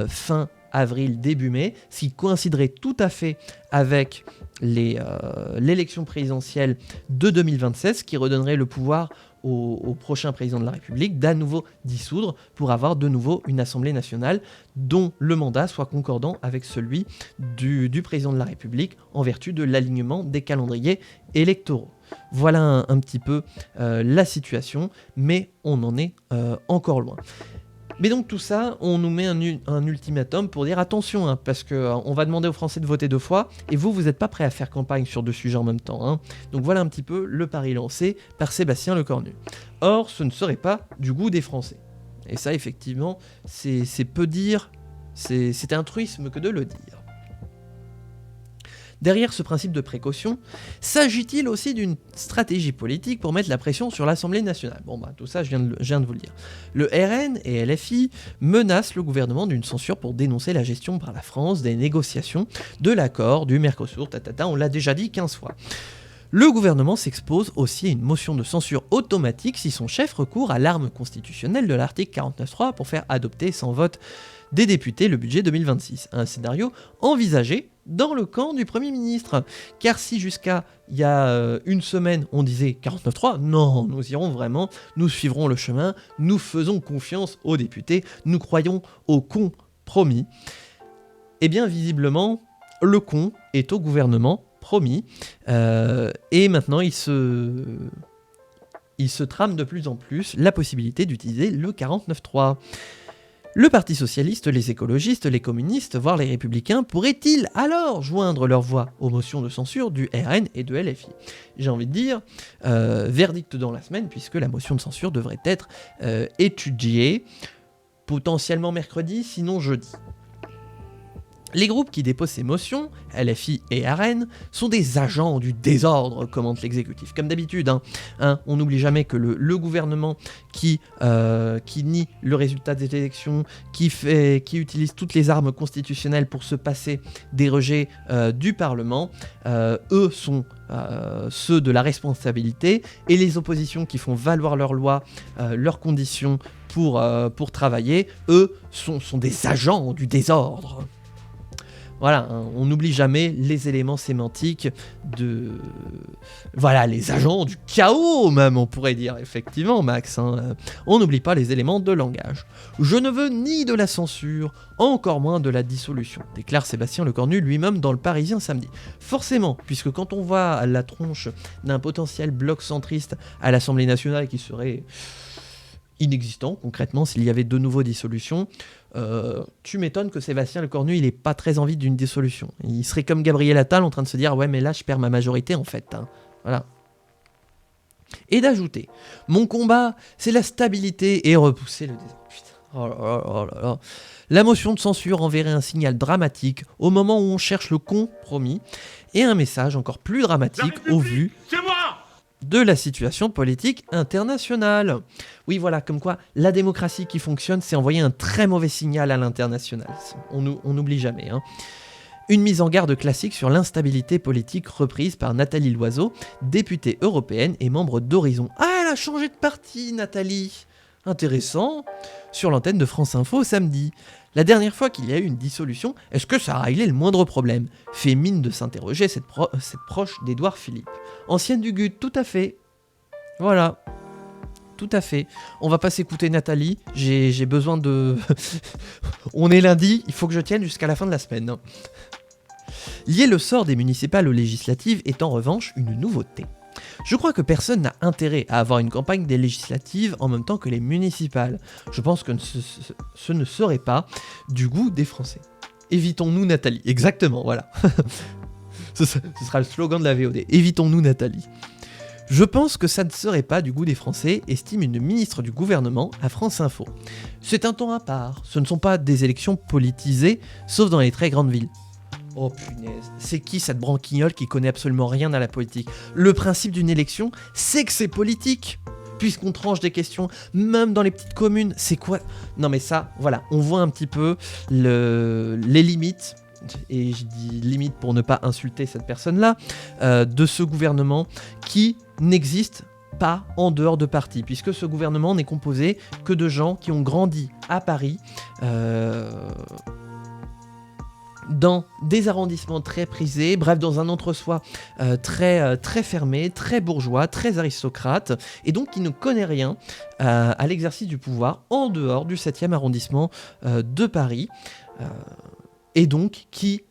fin avril, début mai, ce qui coïnciderait tout à fait avec l'élection présidentielle de 2026, qui redonnerait le pouvoir au prochain président de la République d'à nouveau dissoudre pour avoir de nouveau une Assemblée nationale dont le mandat soit concordant avec celui du président de la République en vertu de l'alignement des calendriers électoraux. Voilà un petit peu la situation, mais on en est encore loin. Mais donc tout ça, on nous met un ultimatum pour dire attention, hein, parce qu'on va demander aux Français de voter 2 fois, et vous n'êtes pas prêts à faire campagne sur 2 sujets en même temps. Hein. Donc voilà un petit peu le pari lancé par Sébastien Lecornu. Or, ce ne serait pas du goût des Français. Et ça, effectivement, c'est peu dire, c'est un truisme que de le dire. Derrière ce principe de précaution, s'agit-il aussi d'une stratégie politique pour mettre la pression sur l'Assemblée nationale ? Bon tout ça je viens de vous le dire. Le RN et LFI menacent le gouvernement d'une censure pour dénoncer la gestion par la France des négociations de l'accord du Mercosur, on l'a déjà dit 15 fois. Le gouvernement s'expose aussi à une motion de censure automatique si son chef recourt à l'arme constitutionnelle de l'article 49.3 pour faire adopter sans vote des députés le budget 2026. Un scénario envisagé dans le camp du Premier ministre. Car si jusqu'à il y a une semaine on disait 49.3, non, nous irons vraiment, nous suivrons le chemin, nous faisons confiance aux députés, nous croyons au compromis. Eh bien visiblement, le con est au gouvernement promis, et maintenant il se trame de plus en plus la possibilité d'utiliser le 49.3. Le Parti Socialiste, les écologistes, les communistes, voire les républicains pourraient-ils alors joindre leur voix aux motions de censure du RN et de LFI? J'ai envie de dire, verdict dans la semaine, puisque la motion de censure devrait être étudiée, potentiellement mercredi, sinon jeudi. Les groupes qui déposent ces motions, LFI et RN, sont des agents du désordre, commente l'exécutif. Comme d'habitude, on n'oublie jamais que le gouvernement qui nie le résultat des élections, qui utilise toutes les armes constitutionnelles pour se passer des rejets du Parlement, eux sont ceux de la responsabilité, et les oppositions qui font valoir leurs lois, leurs conditions pour travailler, eux sont des agents du désordre. Voilà, on n'oublie jamais les éléments sémantiques Voilà, les agents du chaos même, on pourrait dire, effectivement, Max. On n'oublie pas les éléments de langage. Je ne veux ni de la censure, encore moins de la dissolution, déclare Sébastien Lecornu lui-même dans Le Parisien samedi. Forcément, puisque quand on voit la tronche d'un potentiel bloc centriste à l'Assemblée nationale qui serait inexistant, concrètement, s'il y avait de nouveau dissolution, tu m'étonnes que Sébastien Lecornu, il ait pas très envie d'une dissolution. Il serait comme Gabriel Attal en train de se dire « Ouais, mais là, je perds ma majorité, en fait. » Voilà. Et d'ajouter « Mon combat, c'est la stabilité et repousser le désordre. » Putain. Oh là là là là. La motion de censure enverrait un signal dramatique au moment où on cherche le compromis et un message encore plus dramatique au vu de la situation politique internationale. Oui, voilà, comme quoi la démocratie qui fonctionne, c'est envoyer un très mauvais signal à l'international. On n'oublie jamais. Une mise en garde classique sur l'instabilité politique reprise par Nathalie Loiseau, députée européenne et membre d'Horizon. Ah, elle a changé de parti, Nathalie. Intéressant. Sur l'antenne de France Info samedi. La dernière fois qu'il y a eu une dissolution, est-ce que ça a réglé le moindre problème? Fait mine de s'interroger cette proche d'Édouard Philippe. Ancienne du GUD, tout à fait. Voilà. Tout à fait. On va pas s'écouter Nathalie, j'ai besoin de... On est lundi, il faut que je tienne jusqu'à la fin de la semaine. Lier le sort des municipales aux législatives est en revanche une nouveauté. Je crois que personne n'a intérêt à avoir une campagne des législatives en même temps que les municipales. Je pense que ce ne serait pas du goût des Français. Évitons-nous Nathalie. Exactement, voilà. Ce sera le slogan de la VOD. Évitons-nous Nathalie. Je pense que ça ne serait pas du goût des Français, estime une ministre du gouvernement à France Info. C'est un temps à part, ce ne sont pas des élections politisées, sauf dans les très grandes villes. Oh punaise, c'est qui cette branquignole qui connaît absolument rien à la politique? Le principe d'une élection, c'est que c'est politique, puisqu'on tranche des questions, même dans les petites communes, c'est quoi? Non mais ça, voilà, on voit un petit peu les limites, et je dis limite pour ne pas insulter cette personne-là, de ce gouvernement qui n'existe pas en dehors de Paris, puisque ce gouvernement n'est composé que de gens qui ont grandi à Paris, dans des arrondissements très prisés, bref, dans un entre-soi très fermé, très bourgeois, très aristocrate, et donc qui ne connaît rien à l'exercice du pouvoir en dehors du 7e arrondissement de Paris, et donc qui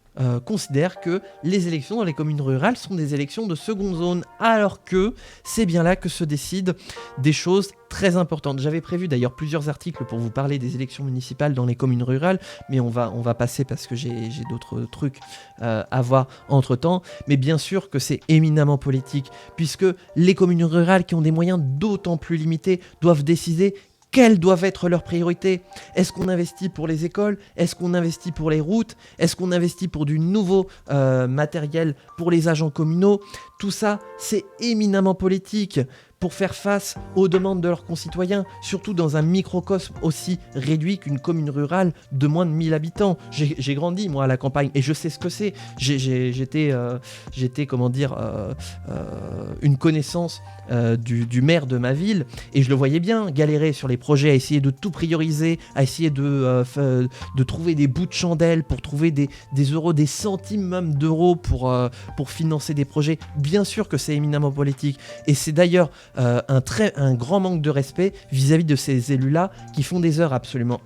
considère que les élections dans les communes rurales sont des élections de seconde zone, alors que c'est bien là que se décident des choses très importantes. J'avais prévu d'ailleurs plusieurs articles pour vous parler des élections municipales dans les communes rurales, mais on va passer parce que j'ai d'autres trucs à voir entre temps. Mais bien sûr que c'est éminemment politique, puisque les communes rurales qui ont des moyens d'autant plus limités doivent décider quelles doivent être leurs priorités. Est-ce qu'on investit pour les écoles? Est-ce qu'on investit pour les routes? Est-ce qu'on investit pour du nouveau matériel pour les agents communaux? Tout ça, c'est éminemment politique. pour faire face aux demandes de leurs concitoyens, surtout dans un microcosme aussi réduit qu'une commune rurale de moins de 1000 habitants. J'ai grandi, moi, à la campagne, et je sais ce que c'est. J'étais, comment dire, une connaissance du maire de ma ville, et je le voyais bien galérer sur les projets, à essayer de tout prioriser, à essayer de trouver des bouts de chandelle pour trouver des euros, des centimes même d'euros pour financer des projets. Bien sûr que c'est éminemment politique, et c'est d'ailleurs un grand manque de respect vis-à-vis de ces élus-là qui font des heures absolument...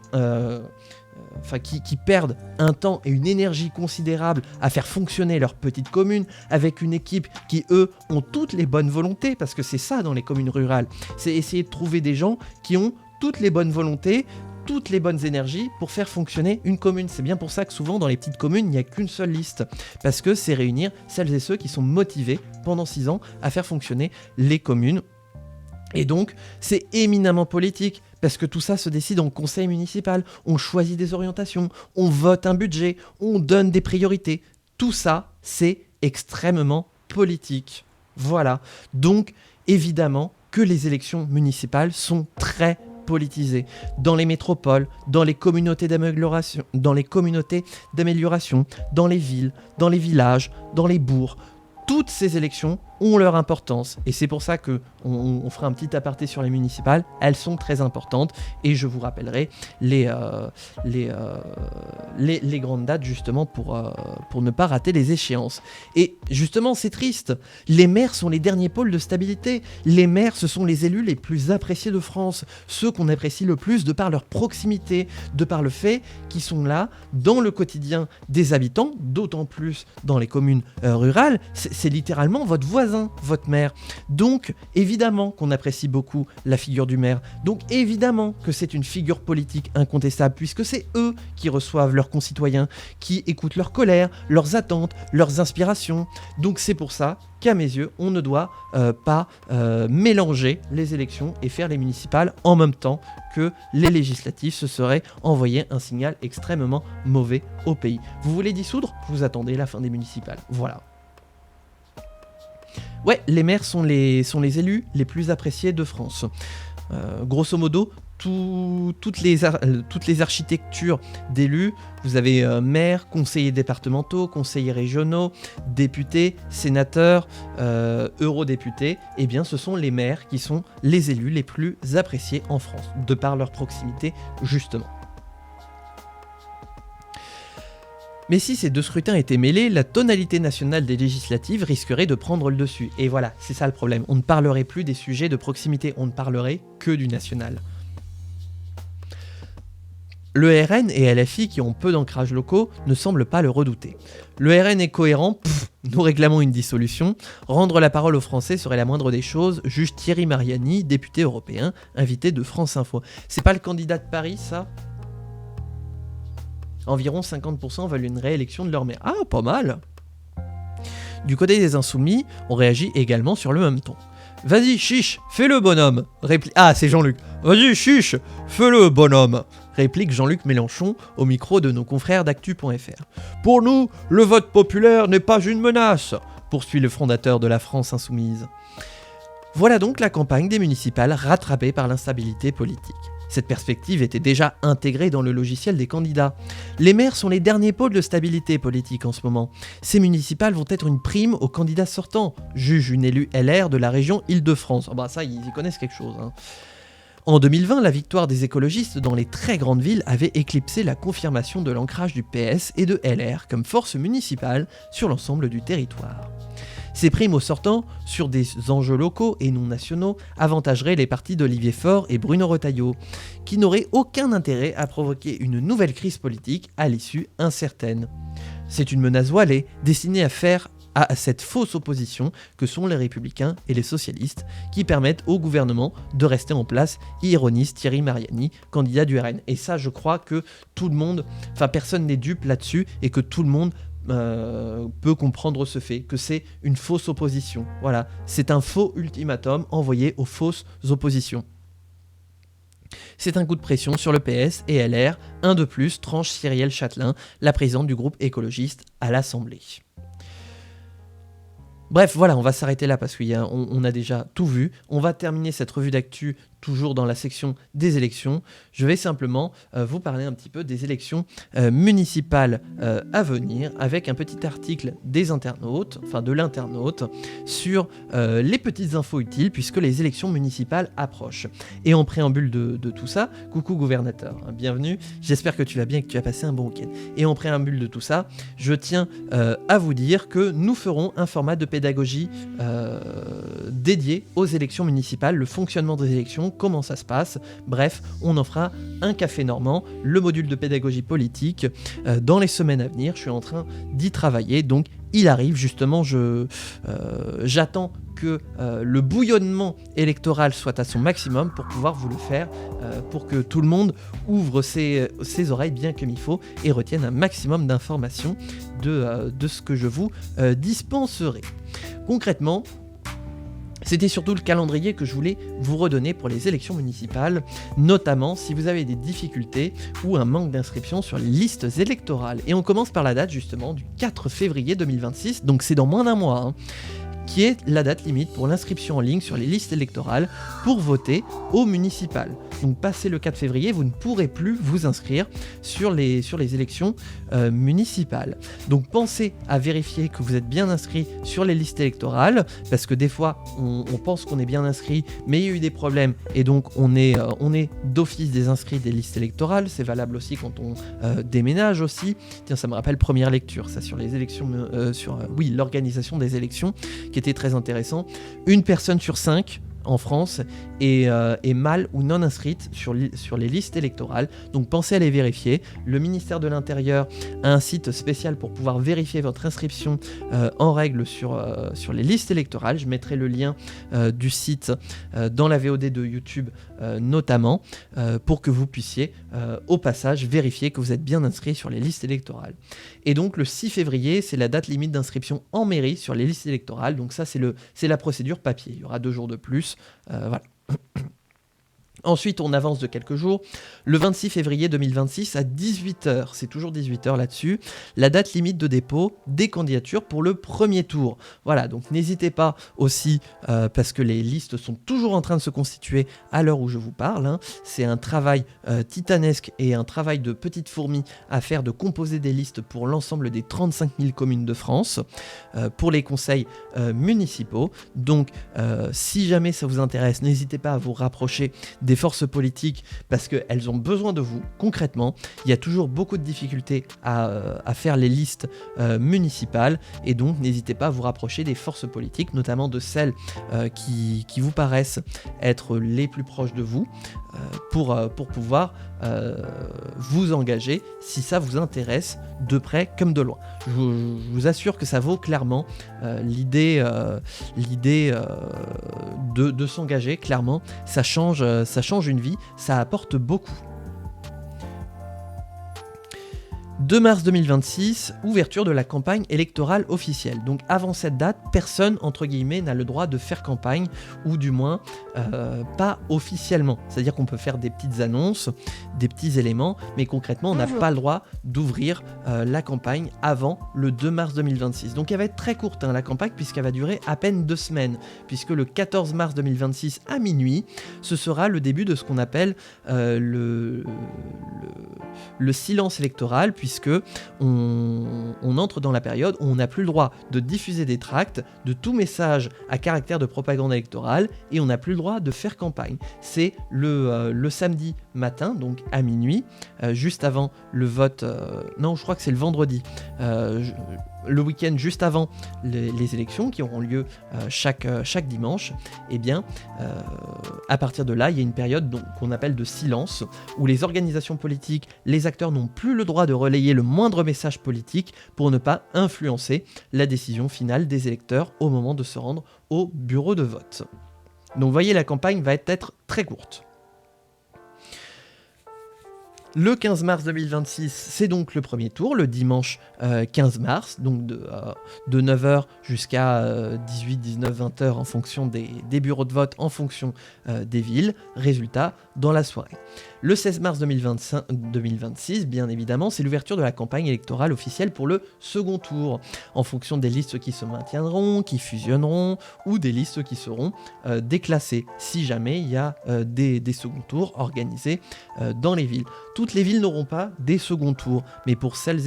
qui perdent un temps et une énergie considérable à faire fonctionner leur petite commune avec une équipe qui, eux, ont toutes les bonnes volontés, parce que c'est ça dans les communes rurales, c'est essayer de trouver des gens qui ont toutes les bonnes volontés, toutes les bonnes énergies pour faire fonctionner une commune. C'est bien pour ça que souvent dans les petites communes, il n'y a qu'une seule liste, parce que c'est réunir celles et ceux qui sont motivés pendant 6 ans à faire fonctionner les communes. Et donc, c'est éminemment politique, parce que tout ça se décide en conseil municipal. On choisit des orientations, on vote un budget, on donne des priorités. Tout ça, c'est extrêmement politique. Voilà. Donc, évidemment que les élections municipales sont très politisées. Dans les métropoles, dans les communautés d'amélioration, dans les villes, dans les villages, dans les bourgs, toutes ces élections ont leur importance, et c'est pour ça qu'on fera un petit aparté sur les municipales. Elles sont très importantes, et je vous rappellerai les grandes dates justement pour ne pas rater les échéances. Et justement, c'est triste, les maires sont les derniers pôles de stabilité. Les maires, ce sont les élus les plus appréciés de France, ceux qu'on apprécie le plus de par leur proximité, de par le fait qu'ils sont là dans le quotidien des habitants, d'autant plus dans les communes rurales. C'est littéralement votre voisin, votre maire. Donc évidemment qu'on apprécie beaucoup la figure du maire. Donc évidemment que c'est une figure politique incontestable, puisque c'est eux qui reçoivent leurs concitoyens, qui écoutent leur colère, leurs attentes, leurs inspirations. Donc c'est pour ça qu'à mes yeux, on ne doit pas mélanger les élections et faire les municipales en même temps que les législatives. Ce serait envoyer un signal extrêmement mauvais au pays. Vous voulez dissoudre ? Vous attendez la fin des municipales. Voilà. Ouais, les maires sont les élus les plus appréciés de France. Grosso modo, toutes les architectures d'élus, vous avez maires, conseillers départementaux, conseillers régionaux, députés, sénateurs, eurodéputés. Eh bien, ce sont les maires qui sont les élus les plus appréciés en France, de par leur proximité, justement. Mais si ces deux scrutins étaient mêlés, la tonalité nationale des législatives risquerait de prendre le dessus. Et voilà, c'est ça le problème. On ne parlerait plus des sujets de proximité, on ne parlerait que du national. Le RN et LFI, qui ont peu d'ancrage locaux, ne semblent pas le redouter. Le RN est cohérent, nous réclamons une dissolution. Rendre la parole aux Français serait la moindre des choses, juge Thierry Mariani, député européen, invité de France Info. C'est pas le candidat de Paris, ça ? Environ 50% veulent une réélection de leur maire. Ah, pas mal. Du côté des Insoumis, on réagit également sur le même ton. Vas-y, chiche, fais-le bonhomme. Ah, c'est Jean-Luc. Vas-y, chiche, fais-le bonhomme. Réplique Jean-Luc Mélenchon au micro de nos confrères d'actu.fr. Pour nous, le vote populaire n'est pas une menace, poursuit le fondateur de la France Insoumise. Voilà donc la campagne des municipales rattrapée par l'instabilité politique. Cette perspective était déjà intégrée dans le logiciel des candidats. Les maires sont les derniers pôles de stabilité politique en ce moment. Ces municipales vont être une prime aux candidats sortants, juge une élue LR de la région Île-de-France. Oh bah ça, ils y connaissent quelque chose, hein. En 2020, la victoire des écologistes dans les très grandes villes avait éclipsé la confirmation de l'ancrage du PS et de LR comme force municipale sur l'ensemble du territoire. Ces primes aux sortants, sur des enjeux locaux et non nationaux, avantageraient les partis d'Olivier Faure et Bruno Retailleau, qui n'auraient aucun intérêt à provoquer une nouvelle crise politique à l'issue incertaine. C'est une menace voilée, destinée à faire à cette fausse opposition que sont les Républicains et les Socialistes, qui permettent au gouvernement de rester en place, ironise Thierry Mariani, candidat du RN. Et ça, je crois que tout le monde, personne n'est dupe là-dessus, et que tout le monde peut comprendre ce fait, que c'est une fausse opposition. Voilà, c'est un faux ultimatum envoyé aux fausses oppositions. C'est un coup de pression sur le PS et LR, un de plus, tranche Cyrielle Châtelain, la présidente du groupe écologiste à l'Assemblée. Bref, voilà, on va s'arrêter là parce qu'on a déjà tout vu. On va terminer cette revue d'actu toujours dans la section des élections. Je vais simplement vous parler un petit peu des élections municipales à venir avec un petit article des internautes, enfin de l'internaute, sur les petites infos utiles puisque les élections municipales approchent. Et en préambule de tout ça, coucou gouvernateur, hein, bienvenue, j'espère que tu vas bien et que tu as passé un bon week-end. Et en préambule de tout ça, je tiens à vous dire que nous ferons un format de pédagogie dédié aux élections municipales, le fonctionnement des élections, comment ça se passe. Bref, on en fera un café normand, le module de pédagogie politique, dans les semaines à venir. Je suis en train d'y travailler, donc il arrive justement, j'attends que le bouillonnement électoral soit à son maximum pour pouvoir vous le faire, pour que tout le monde ouvre ses oreilles bien comme il faut et retienne un maximum d'informations de ce que je vous dispenserai. Concrètement, c'était surtout le calendrier que je voulais vous redonner pour les élections municipales, notamment si vous avez des difficultés ou un manque d'inscription sur les listes électorales. Et on commence par la date justement du 4 février 2026, donc c'est dans moins d'un mois, hein, qui est la date limite pour l'inscription en ligne sur les listes électorales pour voter au municipal. Donc passé le 4 février, vous ne pourrez plus vous inscrire sur les élections municipales. Donc pensez à vérifier que vous êtes bien inscrit sur les listes électorales, parce que des fois on pense qu'on est bien inscrit, mais il y a eu des problèmes, et donc on est d'office des inscrits des listes électorales. C'est valable aussi quand on déménage aussi. Tiens, ça me rappelle première lecture, ça sur les élections, l'organisation des élections, qui était très intéressant. Une personne sur 5 en France est mal ou non inscrite sur les listes électorales. Donc pensez à les vérifier. Le ministère de l'Intérieur a un site spécial pour pouvoir vérifier votre inscription en règle sur les listes électorales. Je mettrai le lien du site dans la VOD de YouTube notamment, pour que vous puissiez au passage vérifier que vous êtes bien inscrit sur les listes électorales. Et donc le 6 février, c'est la date limite d'inscription en mairie sur les listes électorales. Donc ça, c'est la procédure papier. Il y aura 2 jours de plus. Voilà. Ensuite, on avance de quelques jours. Le 26 février 2026 à 18h, c'est toujours 18h là-dessus, la date limite de dépôt des candidatures pour le premier tour. Voilà, donc n'hésitez pas aussi, parce que les listes sont toujours en train de se constituer à l'heure où je vous parle, hein. C'est un travail titanesque et un travail de petite fourmi à faire, de composer des listes pour l'ensemble des 35 000 communes de France, pour les conseils municipaux. Donc, si jamais ça vous intéresse, n'hésitez pas à vous rapprocher des forces politiques, parce qu'elles ont besoin de vous concrètement. Il y a toujours beaucoup de difficultés à faire les listes municipales, et donc n'hésitez pas à vous rapprocher des forces politiques, notamment de celles qui vous paraissent être les plus proches de vous, pour pouvoir vous engager si ça vous intéresse de près comme de loin. Je vous assure que ça vaut clairement l'idée de s'engager. Clairement, ça change une vie, ça apporte beaucoup. 2 mars 2026, ouverture de la campagne électorale officielle. Donc avant cette date, personne, entre guillemets, n'a le droit de faire campagne, ou du moins pas officiellement. C'est-à-dire qu'on peut faire des petites annonces, des petits éléments, mais concrètement, on n'a pas le droit d'ouvrir la campagne avant le 2 mars 2026. Donc elle va être très courte, hein, la campagne, puisqu'elle va durer à peine 2 semaines, puisque le 14 mars 2026 à minuit, ce sera le début de ce qu'on appelle le silence électoral, puisque on entre dans la période où on n'a plus le droit de diffuser des tracts, de tout message à caractère de propagande électorale, et on n'a plus le droit de faire campagne. C'est le samedi matin, donc à minuit, juste avant le vote, non, je crois que c'est le vendredi, le week-end juste avant les élections qui auront lieu chaque dimanche. Et bien, à partir de là, il y a une période qu'on appelle de silence, où les organisations politiques, les acteurs n'ont plus le droit de relayer le moindre message politique pour ne pas influencer la décision finale des électeurs au moment de se rendre au bureau de vote. Donc vous voyez, la campagne va être très courte. Le 15 mars 2026, c'est donc le premier tour, le dimanche 15 mars, donc de 9h jusqu'à 18, 19, 20h en fonction des bureaux de vote, en fonction des villes. Résultat, dans la soirée. Le 16 mars 2026, bien évidemment, c'est l'ouverture de la campagne électorale officielle pour le second tour, en fonction des listes qui se maintiendront, qui fusionneront, ou des listes qui seront déclassées, si jamais il y a des seconds tours organisés dans les villes. Toutes les villes n'auront pas des seconds tours, mais pour celles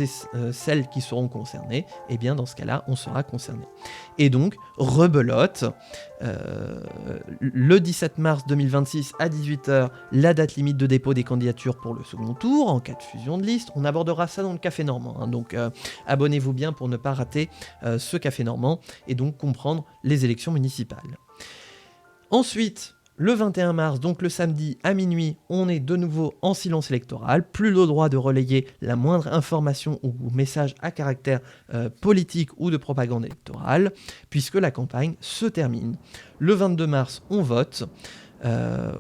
qui seront concernées, eh bien dans ce cas-là, on sera concerné. Et donc, rebelote, le 17 mars 2026 à 18h, la date limite de dépôt des candidatures pour le second tour, en cas de fusion de liste. On abordera ça dans le Café Normand, hein, donc abonnez-vous bien pour ne pas rater ce Café Normand et donc comprendre les élections municipales. Ensuite, le 21 mars, donc le samedi à minuit, on est de nouveau en silence électoral, plus le droit de relayer la moindre information ou message à caractère politique ou de propagande électorale, puisque la campagne se termine. Le 22 mars, on vote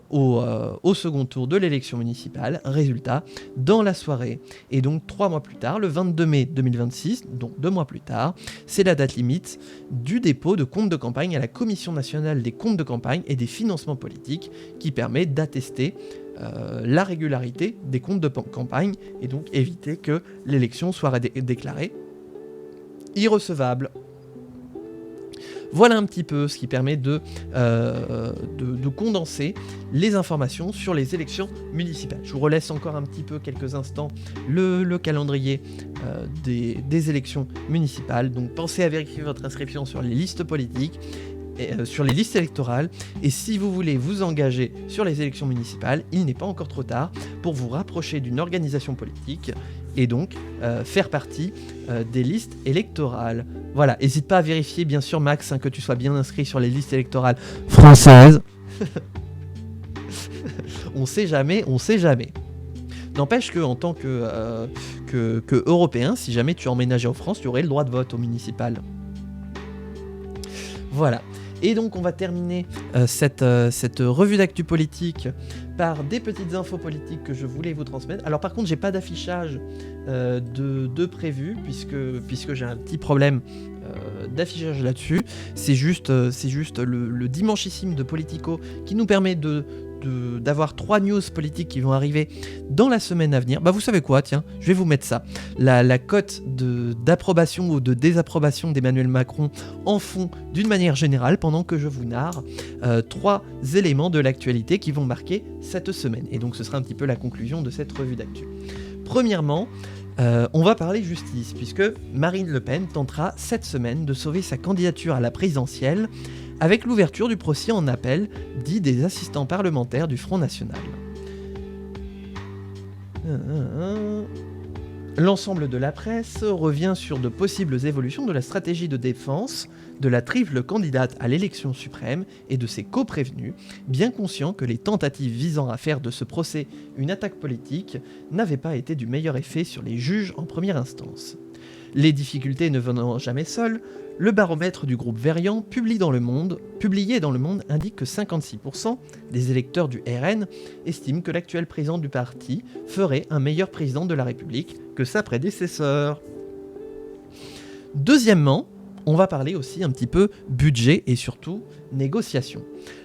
au second tour de l'élection municipale, résultat, dans la soirée. Et donc 3 mois plus tard, le 22 mai 2026, donc 2 mois plus tard, c'est la date limite du dépôt de comptes de campagne à la Commission nationale des comptes de campagne et des financements politiques, qui permet d'attester la régularité des comptes de campagne et donc éviter que l'élection soit déclarée irrecevable. Voilà un petit peu ce qui permet de condenser les informations sur les élections municipales. Je vous relaisse encore un petit peu quelques instants le calendrier des élections municipales. Donc pensez à vérifier votre inscription sur les listes politiques, sur les listes électorales, et si vous voulez vous engager sur les élections municipales, il n'est pas encore trop tard pour vous rapprocher d'une organisation politique et donc faire partie des listes électorales. Voilà, n'hésite pas à vérifier bien sûr Max, hein, que tu sois bien inscrit sur les listes électorales françaises. On sait jamais. N'empêche que en tant que européen, si jamais tu emménageais en France, tu aurais le droit de vote au municipal. Voilà. Et donc on va terminer cette revue d'actu politique par des petites infos politiques que je voulais vous transmettre. Alors par contre j'ai pas d'affichage de prévu puisque j'ai un petit problème d'affichage là-dessus. C'est juste le dimanchissime de Politico qui nous permet d'avoir 3 news politiques qui vont arriver dans la semaine à venir. Bah vous savez quoi, tiens, je vais vous mettre ça. La cote d'approbation ou de désapprobation d'Emmanuel Macron en fond d'une manière générale pendant que je vous narre 3 éléments de l'actualité qui vont marquer cette semaine. Et donc ce sera un petit peu la conclusion de cette revue d'actu. Premièrement, on va parler justice, puisque Marine Le Pen tentera cette semaine de sauver sa candidature à la présidentielle avec l'ouverture du procès en appel dit des assistants parlementaires du Front National. L'ensemble de la presse revient sur de possibles évolutions de la stratégie de défense de la triple candidate à l'élection suprême et de ses co-prévenus, bien conscient que les tentatives visant à faire de ce procès une attaque politique n'avaient pas été du meilleur effet sur les juges en première instance. Les difficultés ne venant jamais seules, le baromètre du groupe Verian, publié dans Le Monde, indique que 56% des électeurs du RN estiment que l'actuel président du parti ferait un meilleur président de la République que sa prédécesseur. Deuxièmement, on va parler aussi un petit peu budget et surtout négociation.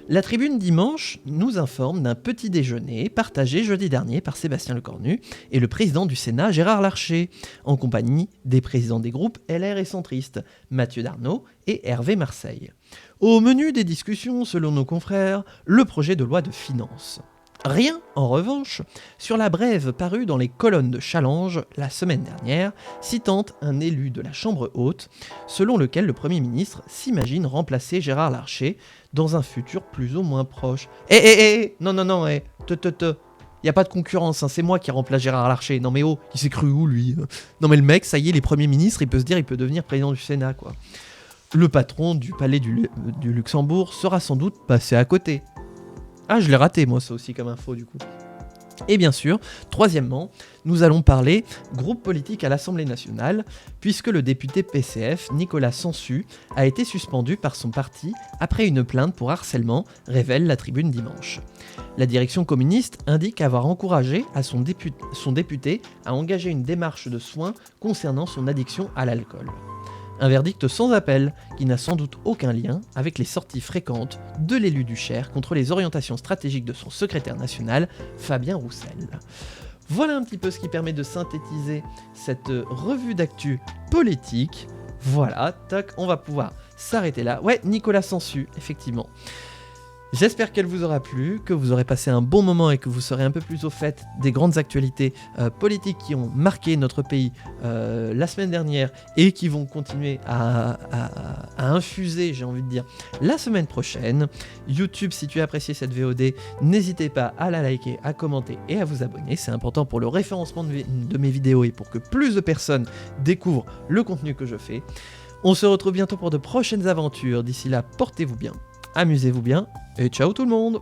La Tribune dimanche nous informe d'un petit déjeuner partagé jeudi dernier par Sébastien Lecornu et le président du Sénat Gérard Larcher, en compagnie des présidents des groupes LR et centristes, Mathieu Darnaud et Hervé Marseille. Au menu des discussions, selon nos confrères, le projet de loi de finances. Rien, en revanche, sur la brève parue dans les colonnes de Challenge la semaine dernière, citant un élu de la Chambre haute, selon lequel le Premier ministre s'imagine remplacer Gérard Larcher dans un futur plus ou moins proche. Non, y a pas de concurrence, hein, c'est moi qui remplace Gérard Larcher. Non mais oh, il s'est cru où lui? Non mais le mec, ça y est, les premiers ministres, il peut se dire, il peut devenir président du Sénat, quoi. Le patron du palais du Luxembourg sera sans doute passé à côté. Ah, je l'ai raté, moi, ça aussi, comme info, du coup. Et bien sûr, troisièmement, nous allons parler groupe politique à l'Assemblée nationale, puisque le député PCF, Nicolas Sansu, a été suspendu par son parti après une plainte pour harcèlement, révèle la Tribune dimanche. La direction communiste indique avoir encouragé à son député à engager une démarche de soins concernant son addiction à l'alcool. Un verdict sans appel, qui n'a sans doute aucun lien avec les sorties fréquentes de l'élu du Cher contre les orientations stratégiques de son secrétaire national, Fabien Roussel. Voilà un petit peu ce qui permet de synthétiser cette revue d'actu politique. Voilà, tac, on va pouvoir s'arrêter là. Ouais, Nicolas Sansu, effectivement. J'espère qu'elle vous aura plu, que vous aurez passé un bon moment et que vous serez un peu plus au fait des grandes actualités politiques qui ont marqué notre pays la semaine dernière et qui vont continuer à infuser, j'ai envie de dire, la semaine prochaine. YouTube, si tu as apprécié cette VOD, n'hésitez pas à la liker, à commenter et à vous abonner. C'est important pour le référencement de mes vidéos et pour que plus de personnes découvrent le contenu que je fais. On se retrouve bientôt pour de prochaines aventures. D'ici là, portez-vous bien. Amusez-vous bien et ciao tout le monde!